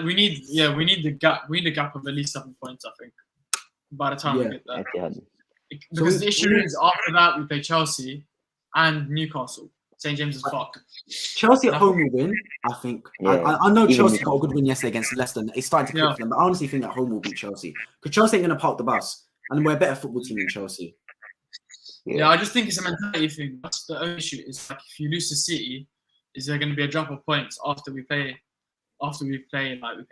We need the gap. We need a gap of at least 7 points, I think, by the time we get there. Because the issue is after that we play Chelsea and Newcastle, St James's Park. Chelsea at home will win, I think. Yeah. I know Chelsea got a good win yesterday against Leicester. It's starting to click for them, but I honestly think at home will beat Chelsea because Chelsea ain't gonna park the bus, and we're a better football team than Chelsea. Yeah, I just think it's a mentality thing. That's the only issue. Is like if you lose to City, is there going to be a drop of points after we play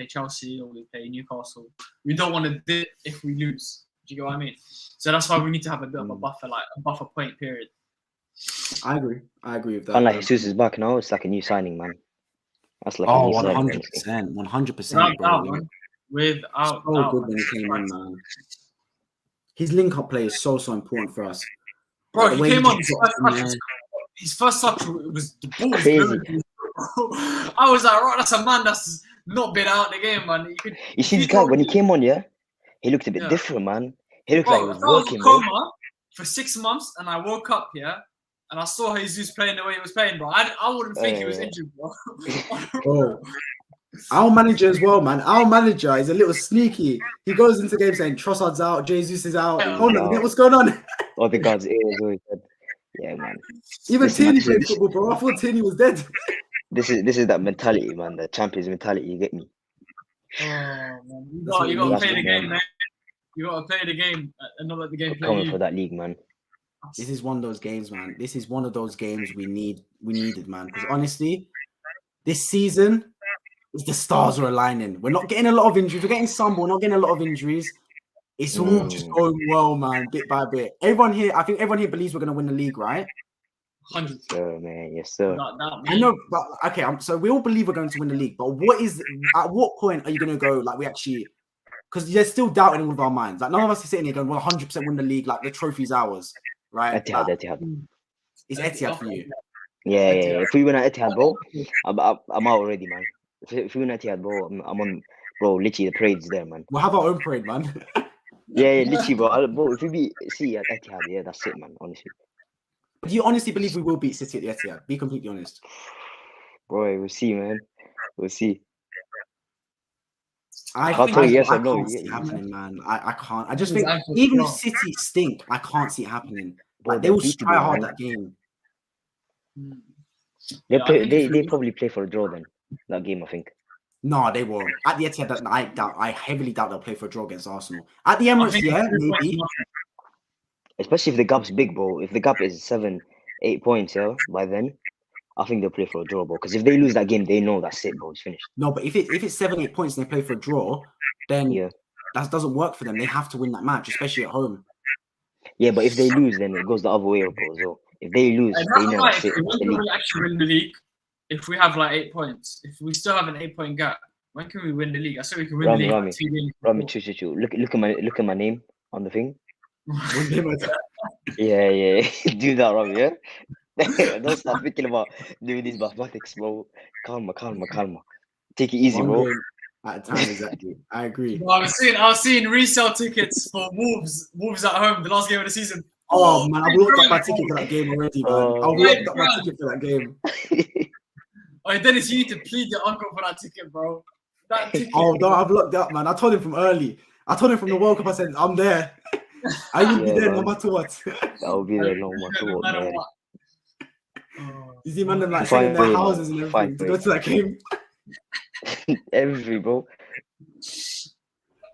Chelsea or we play Newcastle? We don't want to dip if we lose. Do you get what I mean? So that's why we need to have a bit of a buffer, like a buffer point period. I agree with that. And like Jesus is back now, it's like a new signing, man. That's like 100%, bro. Without so good when he came in, man. His link-up play is so important for us. Bro, he came on his first touch was the ball was crazy. I was like, right, that's a man that's not been out the game, man. You see this guy when he came on, yeah? He looked a bit different, man. He looked like he was working, bro. I was in coma for 6 months, and I woke up here, and I saw Jesus playing the way he was playing, bro. I wouldn't think he was injured, bro. Our manager as well, man. Our manager is a little sneaky. He goes into the game saying Trossard's out, Jesus is out. Hold on, what's going on? Odegaard's ear is always dead. Yeah, man. Even Tierney played football, bro. I thought Tierney was dead. This is that mentality, man. The Champions mentality. You get me? Oh, man. You got to play the game, man. You got to play the game and not let the game play coming you. for that league, man. This is one of those games, man. This is one of those games we needed, man. Because honestly, this season, the stars are aligning. We're not getting a lot of injuries. We're getting some, but we're not getting a lot of injuries. It's all just going well, man, bit by bit. I think everyone here believes we're going to win the league, right? 100%. Sure, man. Yes, sir. I know, but okay. So we all believe we're going to win the league, but at what point are you going to go like we actually? Because there's still doubt in all of our minds. Like none of us are sitting here going, "Well, 100% win the league. Like the trophy's ours, right?" Etihad. It's Etihad for you. Yeah. If we win at Etihad, bro, I'm out already, man. If we win at Etihad, bro, I'm on, bro. Literally, the parade's there, man. We'll have our own parade, man. Yeah, literally, bro. If we beat City at Etihad, yeah, that's it, man. Honestly. Do you honestly believe we will beat City at the Etihad? Be completely honest. Boy, we'll see, man. We'll see. I I'll tell you yes or no. can't see it happening, man. I can't. I just It's think Anfield even if strong. City stink, I can't see it happening. Boy, Like they will they're try beatable, hard man. that game. Yeah, I think if They we- probably play for a draw then. That game, I think. No, they won't. At the Etihad, I heavily doubt they'll play for a draw against Arsenal. At the I Emirates, think yeah, 3 points maybe. nothing. Especially if the gap's big, bro. If the gap is 7, 8 points, yeah, by then, I think they'll play for a draw, bro. Because if they lose that game, they know that's it, bro. It's finished. No, but if it's 7-8 points and they play for a draw, then Yeah. that doesn't work for them. They have to win that match, especially at home. Yeah, but if they lose, then it goes the other way, bro. So if they lose, And they that's know why that's if it. That's the when league. can we actually win the league? If we have like 8 points, if we still have an 8-point gap, when can we win the league? I said we can win the league. Rami, like 2 games Rami, before. chill. Look at my name on the thing. One game at a time. Yeah. Do that, Rami, yeah? Don't start thinking about doing these mathematics, bro. Calma. Take it easy, One bro. game at a time, exactly. I agree. Bro, I was seeing resale tickets for Wolves at home, the last game of the season. Oh man, I've looked up my ticket for that game already, man. Oh. I've looked up my ticket for that game. Oh, Dennis, you need to plead your uncle for that ticket, bro. That ticket. Oh no, I've looked up, man. I told him from early. I told him from the World Cup. I said, I'm there. I will be Yeah, there no man. matter what. I'll be there no matter what, man. You see, man, them like Fine selling their play, man. houses and everything Fine to go to that game. Every bro.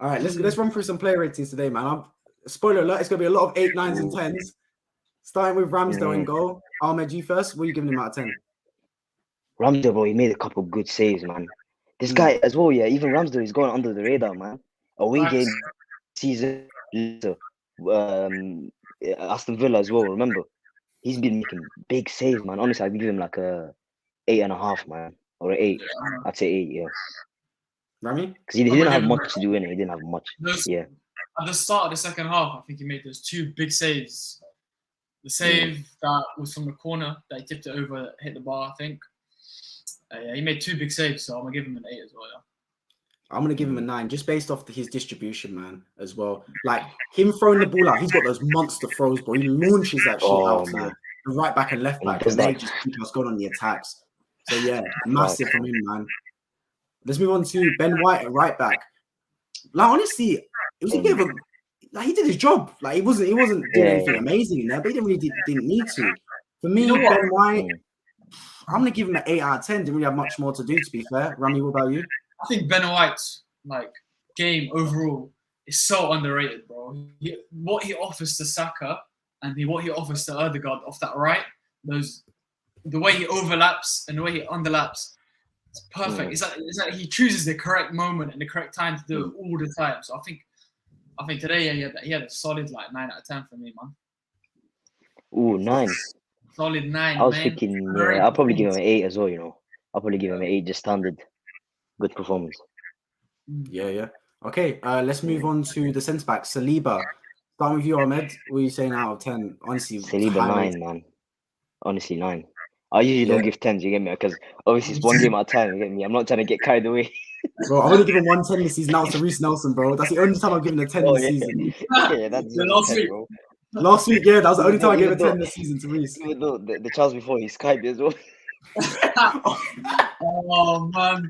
All right, let's run through some player ratings today, man. Spoiler alert: it's gonna be a lot of 8, 9s, and 10s. Starting with Ramsdale in goal. Ahmed, you first. What are you giving him out of 10? Ramsdale, bro, he made a couple good saves, man. This guy as well, yeah. Even Ramsdale is going under the radar, man. Away game season, Aston Villa as well. Remember, he's been making big saves, man. Honestly, I'd give him like a 8.5, man, or an 8. I'd say 8, yeah. Rami? Because he didn't have much to do in it. He didn't have much. Yeah. At the start of the second half, I think he made those 2 big saves. The save that was from the corner that he tipped it over, hit the bar, I think. Yeah, he made 2 big saves, so I'm gonna give him an 8 as well. Yeah. I'm gonna give him a 9, just based off his distribution, man, as well. Like him throwing the ball out, he's got those monster throws, bro. He launches that shit out to the right back and left back, and they just keep us going on the attacks. So yeah, massive from him, man. Let's move on to Ben White at right back. Like honestly, it was a bit of a he did his job. Like he wasn't doing anything amazing in there, but he didn't need to. For me, Ben White, I'm gonna give him an 8 out of 10. Didn't really have much more to do, to be fair. Rami, what about you? I think Ben White's game overall is so underrated, bro. What he offers to Saka and what he offers to Odegaard off that right, the way he overlaps and the way he underlaps, it's perfect. It's like he chooses the correct moment and the correct time to do it all the time. So I think today he had a solid 9 out of 10 for me, man. Ooh, 9. Solid 9. I was thinking, I'll probably give him an 8 as well. You know, I'll probably give him an 8, just standard, good performance. Yeah. Okay, let's move on to the centre back, Saliba. Starting with you, Ahmed. What are you saying out of 10? Honestly, Saliba 9, man. Honestly, 9. I usually don't give 10s, you get me? Because obviously it's one game at a time, you get me? I'm not trying to get carried away. Bro, I've only given 1 10 this season. Now it's to Reece Nelson, bro. That's the only time I've given a 10 this season. Yeah, that's last 10, week. bro. Last week, yeah, that was the only time I gave a 10 this season to Reece. Even though the Charles before he Skyped as well. Oh man.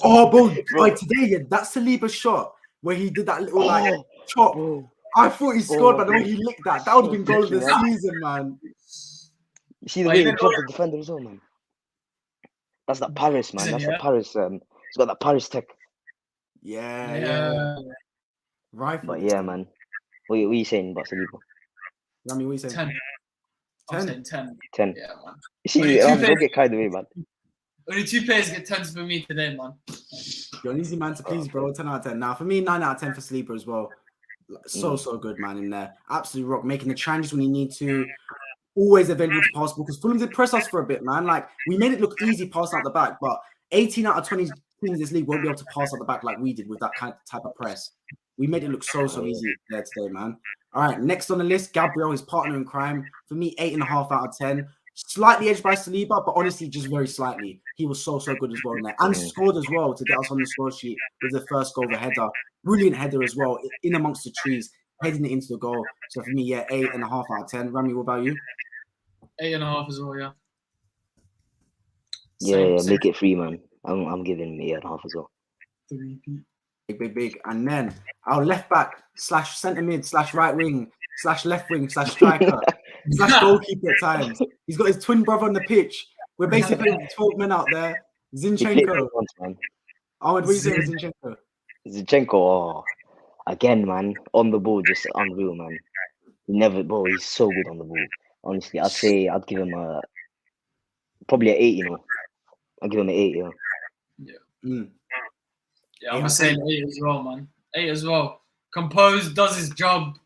Oh, bro, like today, that Saliba shot where he did that little chop. Bro. I thought he scored, but the way he licked that would have been goal of the season, man. You see the way he dropped the defender as well, man. That's that Paris, man. That's the Paris. It's got that Paris tech. Yeah. Right. But yeah, man. What are you saying about Saliba? Rami, what are you saying? 10. I'm saying 10. 10. Yeah, man. You see, don't get carried away, man. Only 2 players get 10s for me today, man. You're an easy man to please, bro. 10 out of 10. Now, for me, 9 out of 10 for Saliba as well. So good, man, in there. Absolute rock. Making the changes when you need to. Always available to pass because Fulham did press us for a bit, man. Like, we made it look easy passing out the back, but 18 out of 20 teams in this league won't be able to pass out the back like we did with that type of press. We made it look so easy there today, man. All right, next on the list, Gabriel, his partner in crime. For me, 8.5 out of 10. Slightly edged by Saliba, but honestly, just very slightly. He was so good as well in there. And scored as well to get us on the score sheet with the first goal, the header. Brilliant header as well, in amongst the trees, heading it into the goal. So for me, 8.5 out of 10. Rami, what about you? 8.5 as well, yeah. Yeah, Same. make it 3, man. I'm giving him 8.5 as well. 3. Big. And then our left back / centre mid / right wing / left wing / striker / goalkeeper at times. He's got his twin brother on the pitch. We're basically playing with 12 men out there. He played Zinchenko. once, man. Ahmed, what are you saying with Zinchenko? Zinchenko, again, man, on the ball, just unreal, man. He's so good on the ball. Honestly, I'd give him probably an 8, you know. I'll give him an 8, yeah. Yeah, I'm gonna say 8 as well, man. 8 as well. Composed, does his job.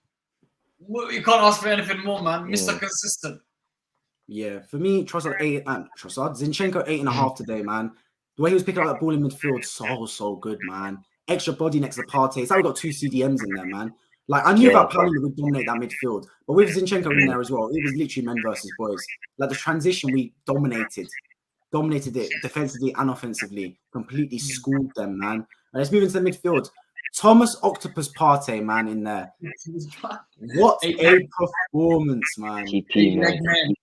You can't ask for anything more, man. Mr. Consistent. Yeah, for me, Zinchenko 8.5 today, man. The way he was picking up that ball in midfield, so good, man. Extra body next to Partey. It's like we got 2 CDMs in there, man. Like I knew that Paulini would dominate that midfield, but with Zinchenko in there as well, it was literally men versus boys. Like the transition, we dominated it defensively and offensively. Completely schooled them, man. And let's move into the midfield. Thomas Octopus Partey, man, in there. What a performance, man. TP, man.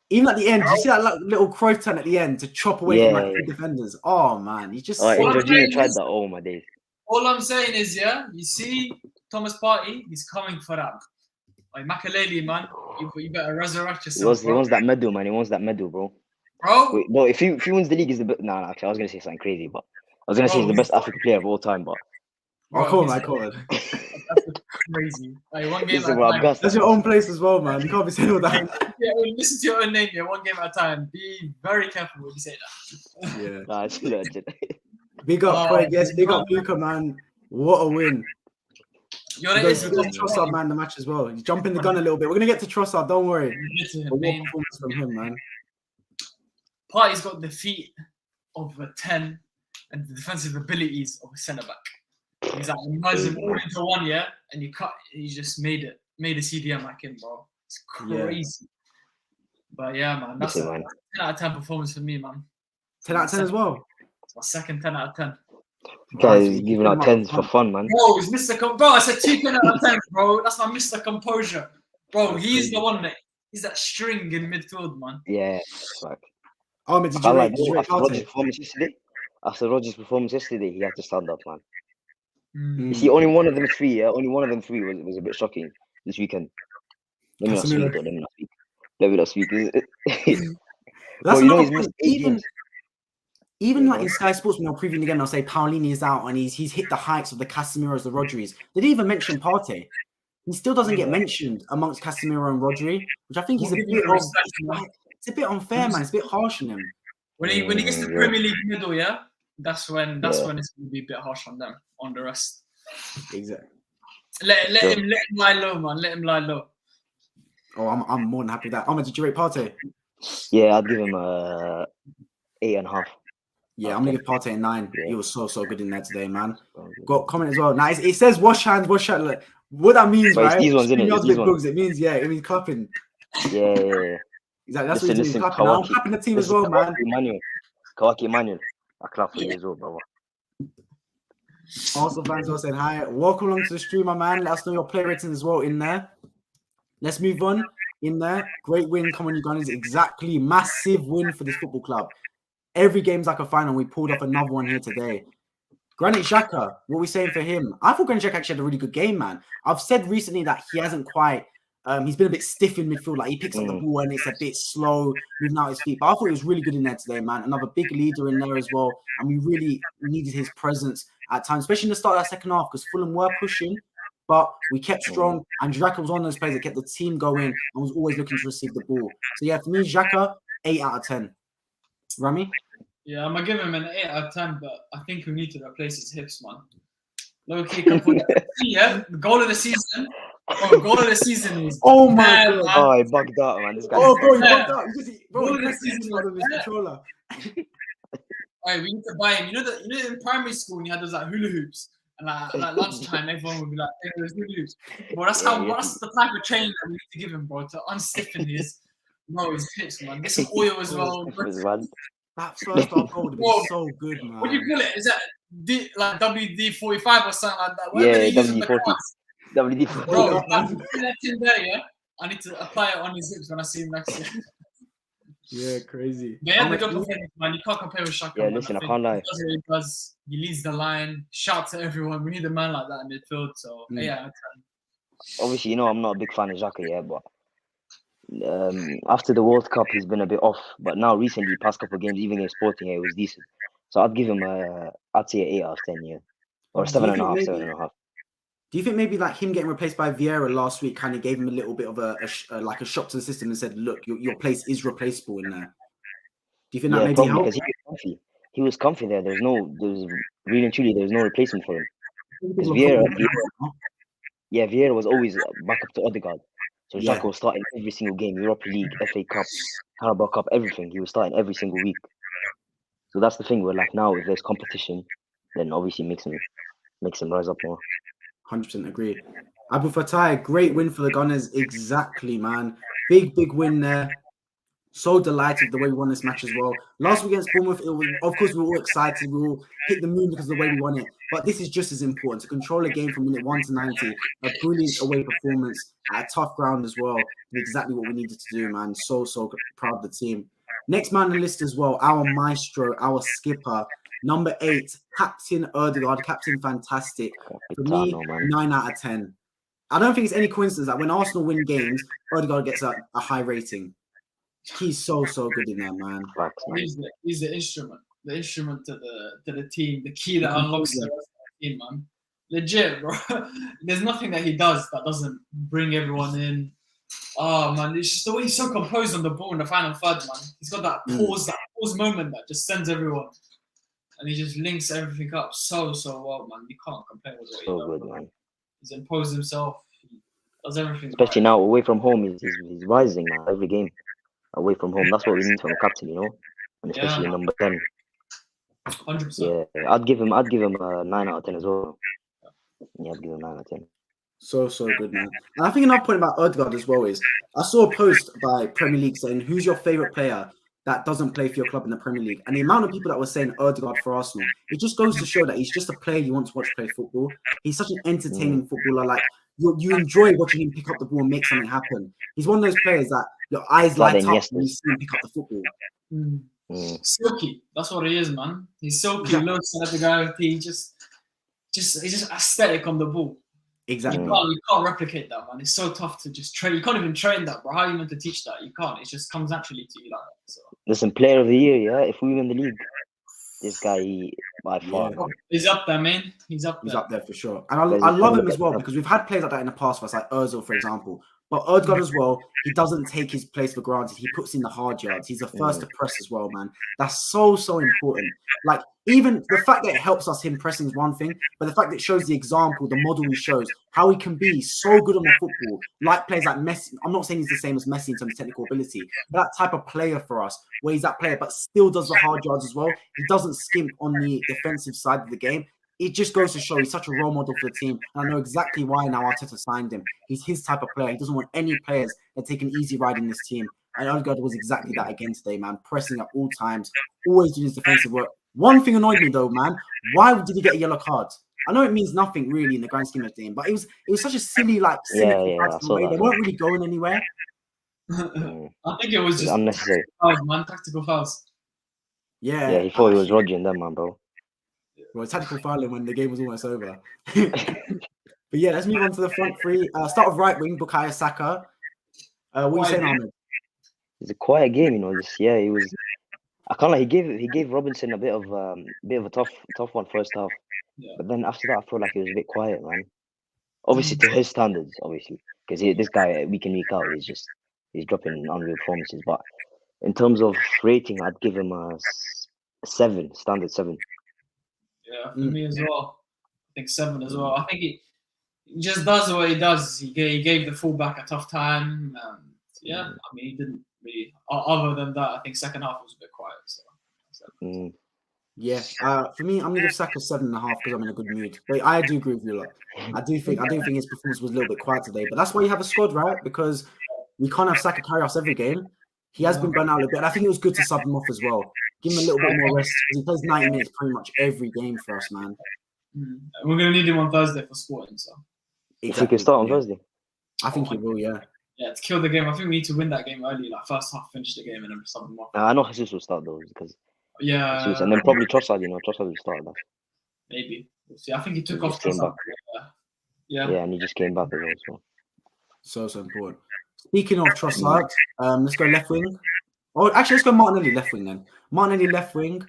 Even at the end, did you see that little Cruyff turn at the end to chop away from like 3 defenders? Oh man, he just. Jorginho tried that all my days. All I'm saying is, you see Thomas Partey, he's coming for that. Like Makelele, man, you better resurrect yourself. He wants that medal, man. He wants that medal, bro. Bro, if he wins the league, is the best. Nah, actually, I was gonna say something crazy, but I was gonna say he's the best African player of all time, but. Come on. That's crazy. Like, one game Listen, at a time. That's your own place as well, man. You can't be saying all that. Yeah, listen to your own name, one game at a time. Be very careful when you say that. Yeah. Nah, it's legend. Big up, Craig. Yes, big up, Luca, man. What a win. You know, He got Trossard, man, the match as well. He's jumping the gun a little bit. We're going to get to Trossard, don't worry. But what performance from him, man. Partey's got the feet of a 10 and the defensive abilities of a centre-back. He's like, he merged them all into one, and he just made a CDM like him, bro. It's crazy. Yeah. But yeah, man, that's a 10 out of 10 performance for me, man. 10 out of 10 as well? It's my second 10 out of 10. Guys, giving out 10s for fun, man. Bro, it's Mr. Bro, I said 2 10 out of 10, bro. That's my Mr. Composure. Bro, he's the one he's that string in midfield, man. Yeah, like. Did you rate After Rodgers' performance yesterday, he had to stand up, man. You see, only one of them 3, was a bit shocking this weekend. Let me not speak. That's not even like in Sky Sports, when they're previewing again, they'll say Paulini is out and he's hit the heights of the Casemiros, the Rodris. They didn't even mention Partey. He still doesn't get mentioned amongst Casemiro and Rodri, which I think is it's a bit unfair, man. It's a bit harsh on him. When he gets to Premier League middle, that's when it's going to be a bit harsh on them, on the rest. Exactly. Let him lie low, man. Let him lie low. Oh, I'm more than happy with that. Did you rate Partey? Yeah, I'd give him 8.5. Yeah, I'm gonna give Partey a 9. Yeah. He was so good in there today, man. Got a comment as well. Now it says wash hands. Look, what that means, but right? These ones, innit? It means it means clapping. Yeah. Exactly. That's what it means. Clapping. I'm clapping the team as well, man. Kawaki Emmanuel. I clap for you as well, brother. Arsenal fans all saying hi. Welcome along to the stream, my man. Let us know your player ratings as well in there. Let's move on. In there, great win. Come on, you guys. Exactly. Massive win for this football club. Every game's like a final. We pulled off another one here today. Granit Xhaka, what are we saying for him? I thought Granit Xhaka actually had a really good game, man. I've said recently that he hasn't quite, he's been a bit stiff in midfield. Like he picks up the ball and it's a bit slow, moving out his feet. But I thought he was really good in there today, man. Another big leader in there as well. And we really needed his presence at times, especially in the start of that second half, because Fulham were pushing, but we kept strong. And Xhaka was one of those players that kept the team going and was always looking to receive the ball. So yeah, for me, Xhaka, 8 out of 10. Rami? Yeah, I'm gonna give him an 8 out of 10, but I think we need to replace his hips, man. Low key, the goal of the season. Oh, goal of the season is. Oh my god! Oh, he bugged out, man. This guy. Oh, bro, he bugged out. Goal of the season of his controller. Alright, we need to buy him. You know, in primary school, when you had those like hula hoops, and like lunchtime, everyone would be like, "Hey, there's hula hoops." Bro, that's the type of training that we need to give him, bro, to unstiffen his hips, man. Get some oil as well. That first half goal would have been so good, man. What do you call it? Is that WD-45 or something like that? Whatever they use in the class. WD-40. Bro, that's in there, I need to apply it on his hips when I see him next year. Yeah, crazy. They had the good performance, man. You can't compare with Xhaka. Yeah, man. listen, I think can't lie. He does what he does. He leads the line, shouts at everyone. We need a man like that in midfield. So, yeah. Obviously, I'm not a big fan of Xhaka, yeah, but after the World Cup, he's been a bit off. But now, recently, past couple of games, even against Sporting, it was decent. So I'd give him I'd say an 8 out of 10, yeah, or 7.5, 7.5. Do you think maybe like him getting replaced by Vieira last week kind of gave him a little bit of a shock to the system and said, look, your place is replaceable in there? Do you think that maybe probably, helped? because he was comfy there. There was really and truly, there was no replacement for him. Because Vieira was always back up to Odegaard. So Xhaka was starting every single game, Europa League, FA Cup, Carabao Cup, everything. He was starting every single week. So that's the thing where like now, if there's competition, then obviously makes him rise up more. 100% agree. Abu Fatai, great win for the Gunners. Exactly, man. Big win there. So delighted the way we won this match as well. Last week against Bournemouth, of course, we were all excited. We all hit the moon because of the way we won it. But this is just as important to control a game from minute 1 to 90. A brilliant away performance at a tough ground as well. Exactly what we needed to do, man. So proud of the team. Next man on the list as well, our maestro, our skipper, number 8, Captain Odegaard, Captain Fantastic. For me, 9 out of 10. I don't think it's any coincidence that when Arsenal win games, Odegaard gets a high rating. He's so good in there, man. He's the instrument to the team, the key that unlocks the rest of the team, man. Legit, bro. There's nothing that he does that doesn't bring everyone in. Oh man, it's just the way he's so composed on the ball in the final third, man. He's got that pause moment that just sends everyone, and he just links everything up so well, man. You can't complain with what he does. Good, man. He's imposed himself. He does everything. Especially now away from home, he's rising now every game. Away from home, that's what we need from a captain, and especially number 10. 100%. Yeah, I'd give him a 9 out of 10 as well. Yeah, I'd give him 9 out of 10. So good, man. And I think another point about Odegaard as well is I saw a post by Premier League saying, who's your favourite player that doesn't play for your club in the Premier League? And the amount of people that were saying Odegaard for Arsenal, it just goes to show that he's just a player you want to watch play football. He's such an entertaining footballer. Like, you enjoy watching him pick up the ball and make something happen. He's one of those players that your eyes light up when you see him pick up the football. Silky. That's what he is, man. He's silky. He looks at the guy. He's just aesthetic on the ball. Exactly. You can't replicate that, man. It's so tough to just train. You can't even train that, bro. How are you meant to teach that? You can't. It just comes naturally to you like that. So. Listen, player of the year, yeah. If we win the league, this guy by far. Yeah. He's up there, man. He's up there for sure. And I love him as well because we've had players like that in the past for us, like Ozil, for example. But Odegaard as well, he doesn't take his place for granted. He puts in the hard yards. He's the first to press as well, man. That's so important. Like, even the fact that it helps us him pressing is one thing, but the fact that it shows the example, the model he shows, how he can be so good on the football, like players like Messi. I'm not saying he's the same as Messi in terms of technical ability, but that type of player for us, where he's that player, but still does the hard yards as well. He doesn't skimp on the defensive side of the game. It just goes to show he's such a role model for the team. And I know exactly why now Arteta signed him. He's his type of player. He doesn't want any players that take an easy ride in this team. And Odegaard was exactly that again today, man. Pressing at all times, always doing his defensive work. One thing annoyed me though, man. Why did he get a yellow card? I know it means nothing really in the grand scheme of things, but it was such a silly, like, cynical way. They weren't really going anywhere. I think it was just unnecessary. Tactical fouls. Yeah, he thought he was Rodgering them, man, bro. Well, tactical fouling when the game was almost over. But yeah, let's move on to the front three. Start with right wing, Bukayo Saka. What are you saying, Ahmed? It's a quiet game, he was. I can't lie. He gave Robinson a bit of a tough one first half, but then after that, I felt like it was a bit quiet, man. Obviously to his standards, because this guy week in week out he's dropping unreal performances. But in terms of rating, I'd give him a 7, standard 7. Yeah, for me as well. I think 7 as well. I think he just does what he does. He gave the fullback a tough time. I mean, he didn't really. Other than that, I think second half was a bit quiet. So. Yeah, for me, I'm gonna give Saka 7.5 because I'm in a good mood. But I do agree with you, lot. I do think his performance was a little bit quiet today. But that's why you have a squad, right? Because we can't have Saka carry us every game. He has been burnt out a little bit. And I think it was good to sub him off as well. Give him a little bit more rest. He plays 90 minutes pretty much every game for us, man. We're going to need him on Thursday for Sporting. So. Exactly. He can start on Thursday. I think he will, yeah. Yeah, to kill the game. I think we need to win that game early, like first half, finish the game, and then something more. I know Jesus will start those because Yeah, Jesus, and then probably Trossard. Trossard will start that. maybe. We'll see. I think he took He off just came Trossard. back. Yeah. Yeah, and he just came back as well. So important. Speaking of Trossard, let's go left wing. Oh, actually, let's go Martinelli left wing then. Martinelli left wing.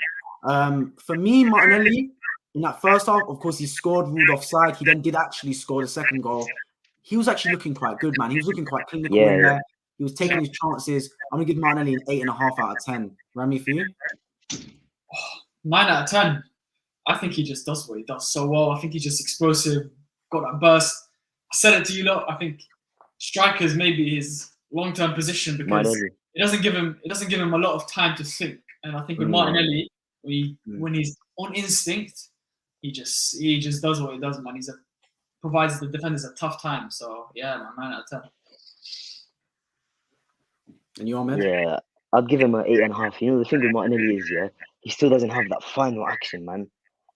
For me, Martinelli in that first half, of course, he scored, ruled offside. He then did actually score the second goal. He was actually looking quite good, man. He was looking quite clinical in there. He was taking his chances. I'm gonna give Martinelli an 8.5 out of 10. Rami, for you? 9 out of 10. I think he just does what he does so well. I think he's just explosive, got that burst. I said it to you lot. I think strikers maybe his long-term position because it doesn't give him a lot of time to think. And I think with Martinelli, when he's on instinct, he just does what he does, man. Provides the defenders a tough time. So yeah, man, 9 out of 10. And you, Ahmed? Yeah, I'd give him an 8.5. The thing with Martinelli is, he still doesn't have that final action, man.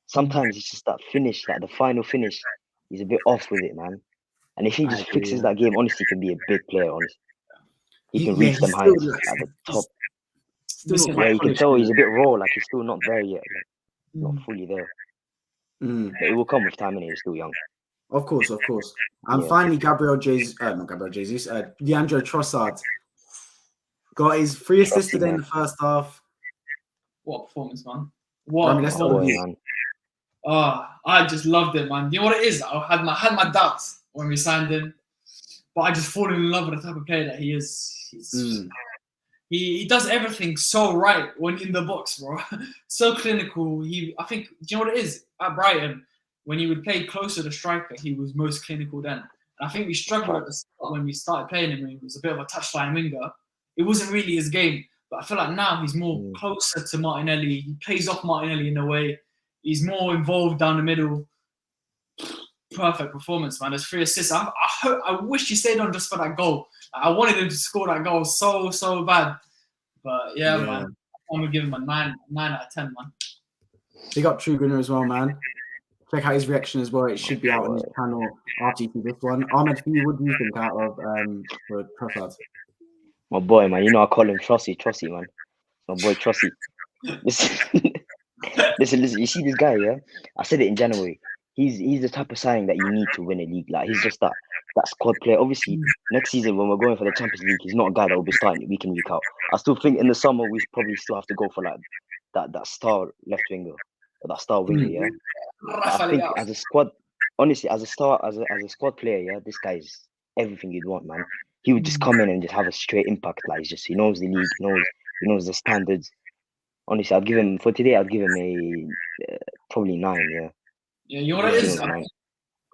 Sometimes it's just that finish, like the final finish. He's a bit off with it, man. And if he just fixes that game, honestly, he can be a big player, honestly. He can reach them heights at the top. You can tell he's a bit raw, like he's still not there yet, like, not fully there. But it will come with time, and he's still young. Of course. And finally, Leandro Trossard got his 3 assists today in the first half. What performance, man! I just loved it, man. You know what it is? I had my doubts when we signed him, but I just fallen in love with the type of player that he is. He does everything so right when in the box, bro. So clinical. I think, do you know what it is? At Brighton, when he would play closer to striker, he was most clinical then. And I think we struggled at the start when we started playing him. He was a bit of a touchline winger. It wasn't really his game, but I feel like now he's more closer to Martinelli. He plays off Martinelli in a way. He's more involved down the middle. Perfect performance, man. There's 3 assists. I wish he stayed on just for that goal. I wanted him to score that goal so bad. But yeah, man. I'm going to give him a 9 out of 10, man. Big up True Gunner as well, man. Check out his reaction as well. It should be out on his channel after you see this one. Ahmed, what do you think out of for Trossard? My boy, man. I call him Trossy, man. My boy Trossy. Listen. You see this guy, yeah? I said it in January. He's the type of signing that you need to win a league. Like, he's just that squad player. Obviously, next season when we're going for the Champions League, he's not a guy that will be starting week in, week out. I still think in the summer we probably still have to go for like that star left winger, or that star winger. Yeah. I think as a squad, honestly, as a squad player, yeah, this guy's everything you'd want, man. He would just come in and just have a straight impact. Like, he knows the league, he knows the standards. Honestly, I'd give him a probably 9. Yeah. Yeah, you know what it is?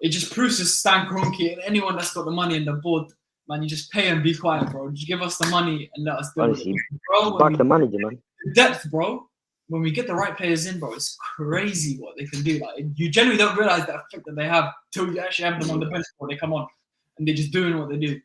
It just proves to Stan Kroenke and anyone that's got the money in the board, man. You just pay and be quiet, bro. Just give us the money and let us do it. Bro, back the manager, man. Depth, bro. When we get the right players in, bro, it's crazy what they can do. Like, you generally don't realize the effect that they have till you actually have them on the bench before they come on and they're just doing what they do.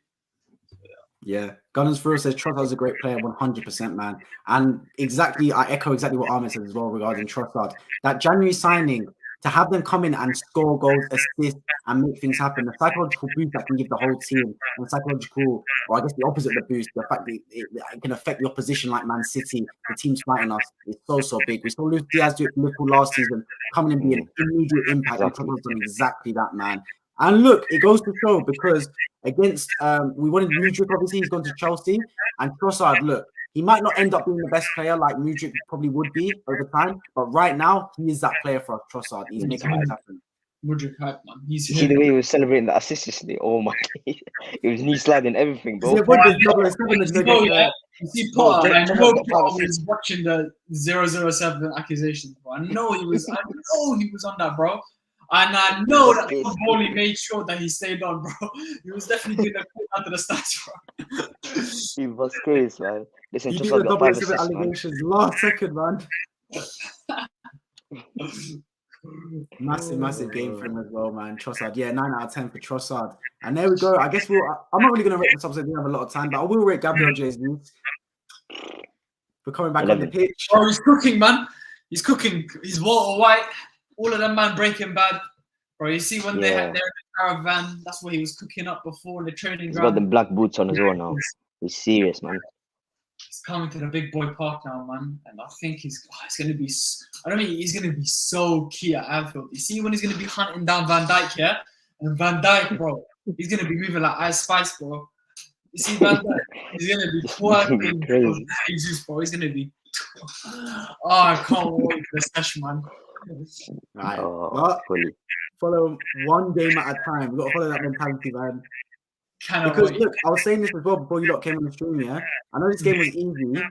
Yeah, Gunners for us says Trossard's a great player, 100%, man. And I echo exactly what Ahmed said as well regarding Trossard. That January signing, to have them come in and score goals, assist, and make things happen, the psychological boost that can give the whole team, and psychological, or I guess the opposite of the boost, the fact that it can affect the opposition like Man City, the team's fighting us, is so big. We saw Luis Diaz do it for Liverpool last season, coming and be an immediate impact, and Trossard's done exactly that, man. And look, it goes to show because against, we wanted Mudryk, obviously, he's gone to Chelsea, and Trossard, look, he might not end up being the best player like Mudryk probably would be over time, but right now, he is that player for us, Trossard. He's making it happen. Mudryk hype, man. You see the way he was celebrating the assist yesterday? Oh my, it was knee sliding everything, bro. You see Potter, I know Potter was watching the 007 accusations, bro. I know he was on that, bro. And I know that Bowley made sure that he stayed on, bro. He was definitely doing a under the stats, bro. He was crazy, man. Listen, he just did the like double exhibit allegations last second, man. Massive game for him as well, man. Trossard, 9 out of 10 for Trossard. And there we go. I guess I'm not really going to rate this up, so we don't have a lot of time, but I will rate Gabriel Jesus for coming back 11. On the pitch. Oh, he's cooking, man. He's cooking. He's Walter White. All of them, man, Breaking Bad. Bro, you see when they had their caravan, that's what he was cooking up before in the training He's ground. got the black boots on as well now. He's serious, man. He's coming to the big boy park now, man. And I think he's going to be... I don't mean he's going to be so key at Anfield. You see when he's going to be hunting down Van Dijk here? And Van Dijk, bro, he's going to be moving like Ice Spice, bro. You see Van Dijk? He's going to be twerking. Crazy. Jesus, bro. He's going to be... Oh, I can't wait for the session, man. Right. Oh, fully. Follow one game at a time. We've got to follow that mentality, man. Because look, I was saying this as well before you lot came on the stream, yeah? I know this game was easy,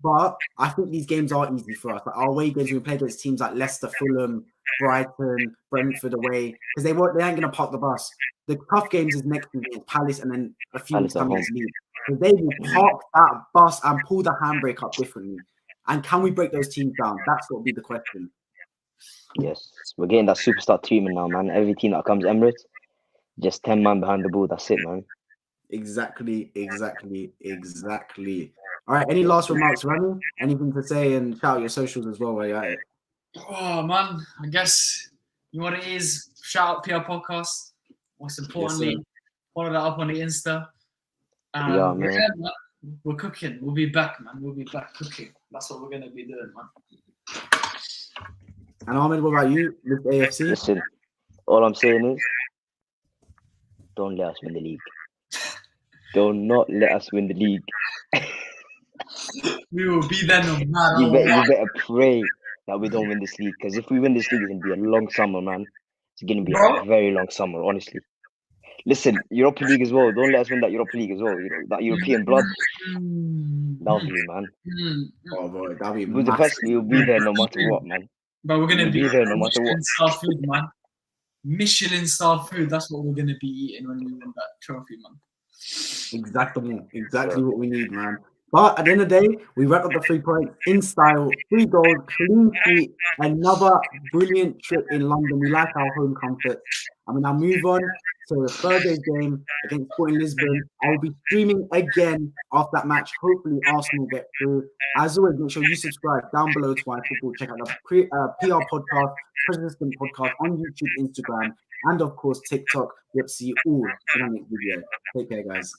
but I think these games are easy for us. Like our away games, we play against teams like Leicester, Fulham, Brighton, Brentford away, because they ain't going to park the bus. The tough games is next week against Palace and then a few weeks time against Leeds. Because they will park that bus and pull the handbrake up differently. And can we break those teams down? That's what will be the question. Yes, we're getting that superstar treatment now, man. Every team that comes Emirates, just 10 man behind the ball. That's it, man. Exactly. All right, any last remarks, Rami? Anything to say, and shout out your socials as well while you're at it. Oh, man. I guess you know what it is. Shout out PR Podcast. Most importantly, follow that up on the Insta. Yeah, man. Yeah, man. We're cooking. We'll be back, man. We'll be back cooking. That's what we're going to be doing, man. And Ahmed, what about you, Mr. AFC? Listen, all I'm saying is, don't let us win the league. Do not let us win the league. We will be there no matter You what. better pray that we don't win this league. Because if we win this league, it's going to be a long summer, man. It's going to be a very long summer, honestly. Listen, Europa League as well. Don't let us win that Europa League as well. You know, that European blood. That'll be, man. Oh, boy, that'll be Budapest, we'll be there no matter what, man. But we're going to be there no matter what. Michelin-star food, man. Michelin-star food. That's what we're going to be eating when we win that trophy, man. Exactly what we need, man. But at the end of the day, we wrap up the 3 points in style, 3 goals, clean sheet, another brilliant trip in London. We like our home comfort. I mean, I'll move on to the Thursday's game against Sporting Lisbon. I will be streaming again after that match. Hopefully, Arsenal get through. As always, make sure you subscribe down below to our football. Check out the PR podcast, President podcast on YouTube, Instagram, and of course TikTok. We'll see you all in our next video. Take care, guys.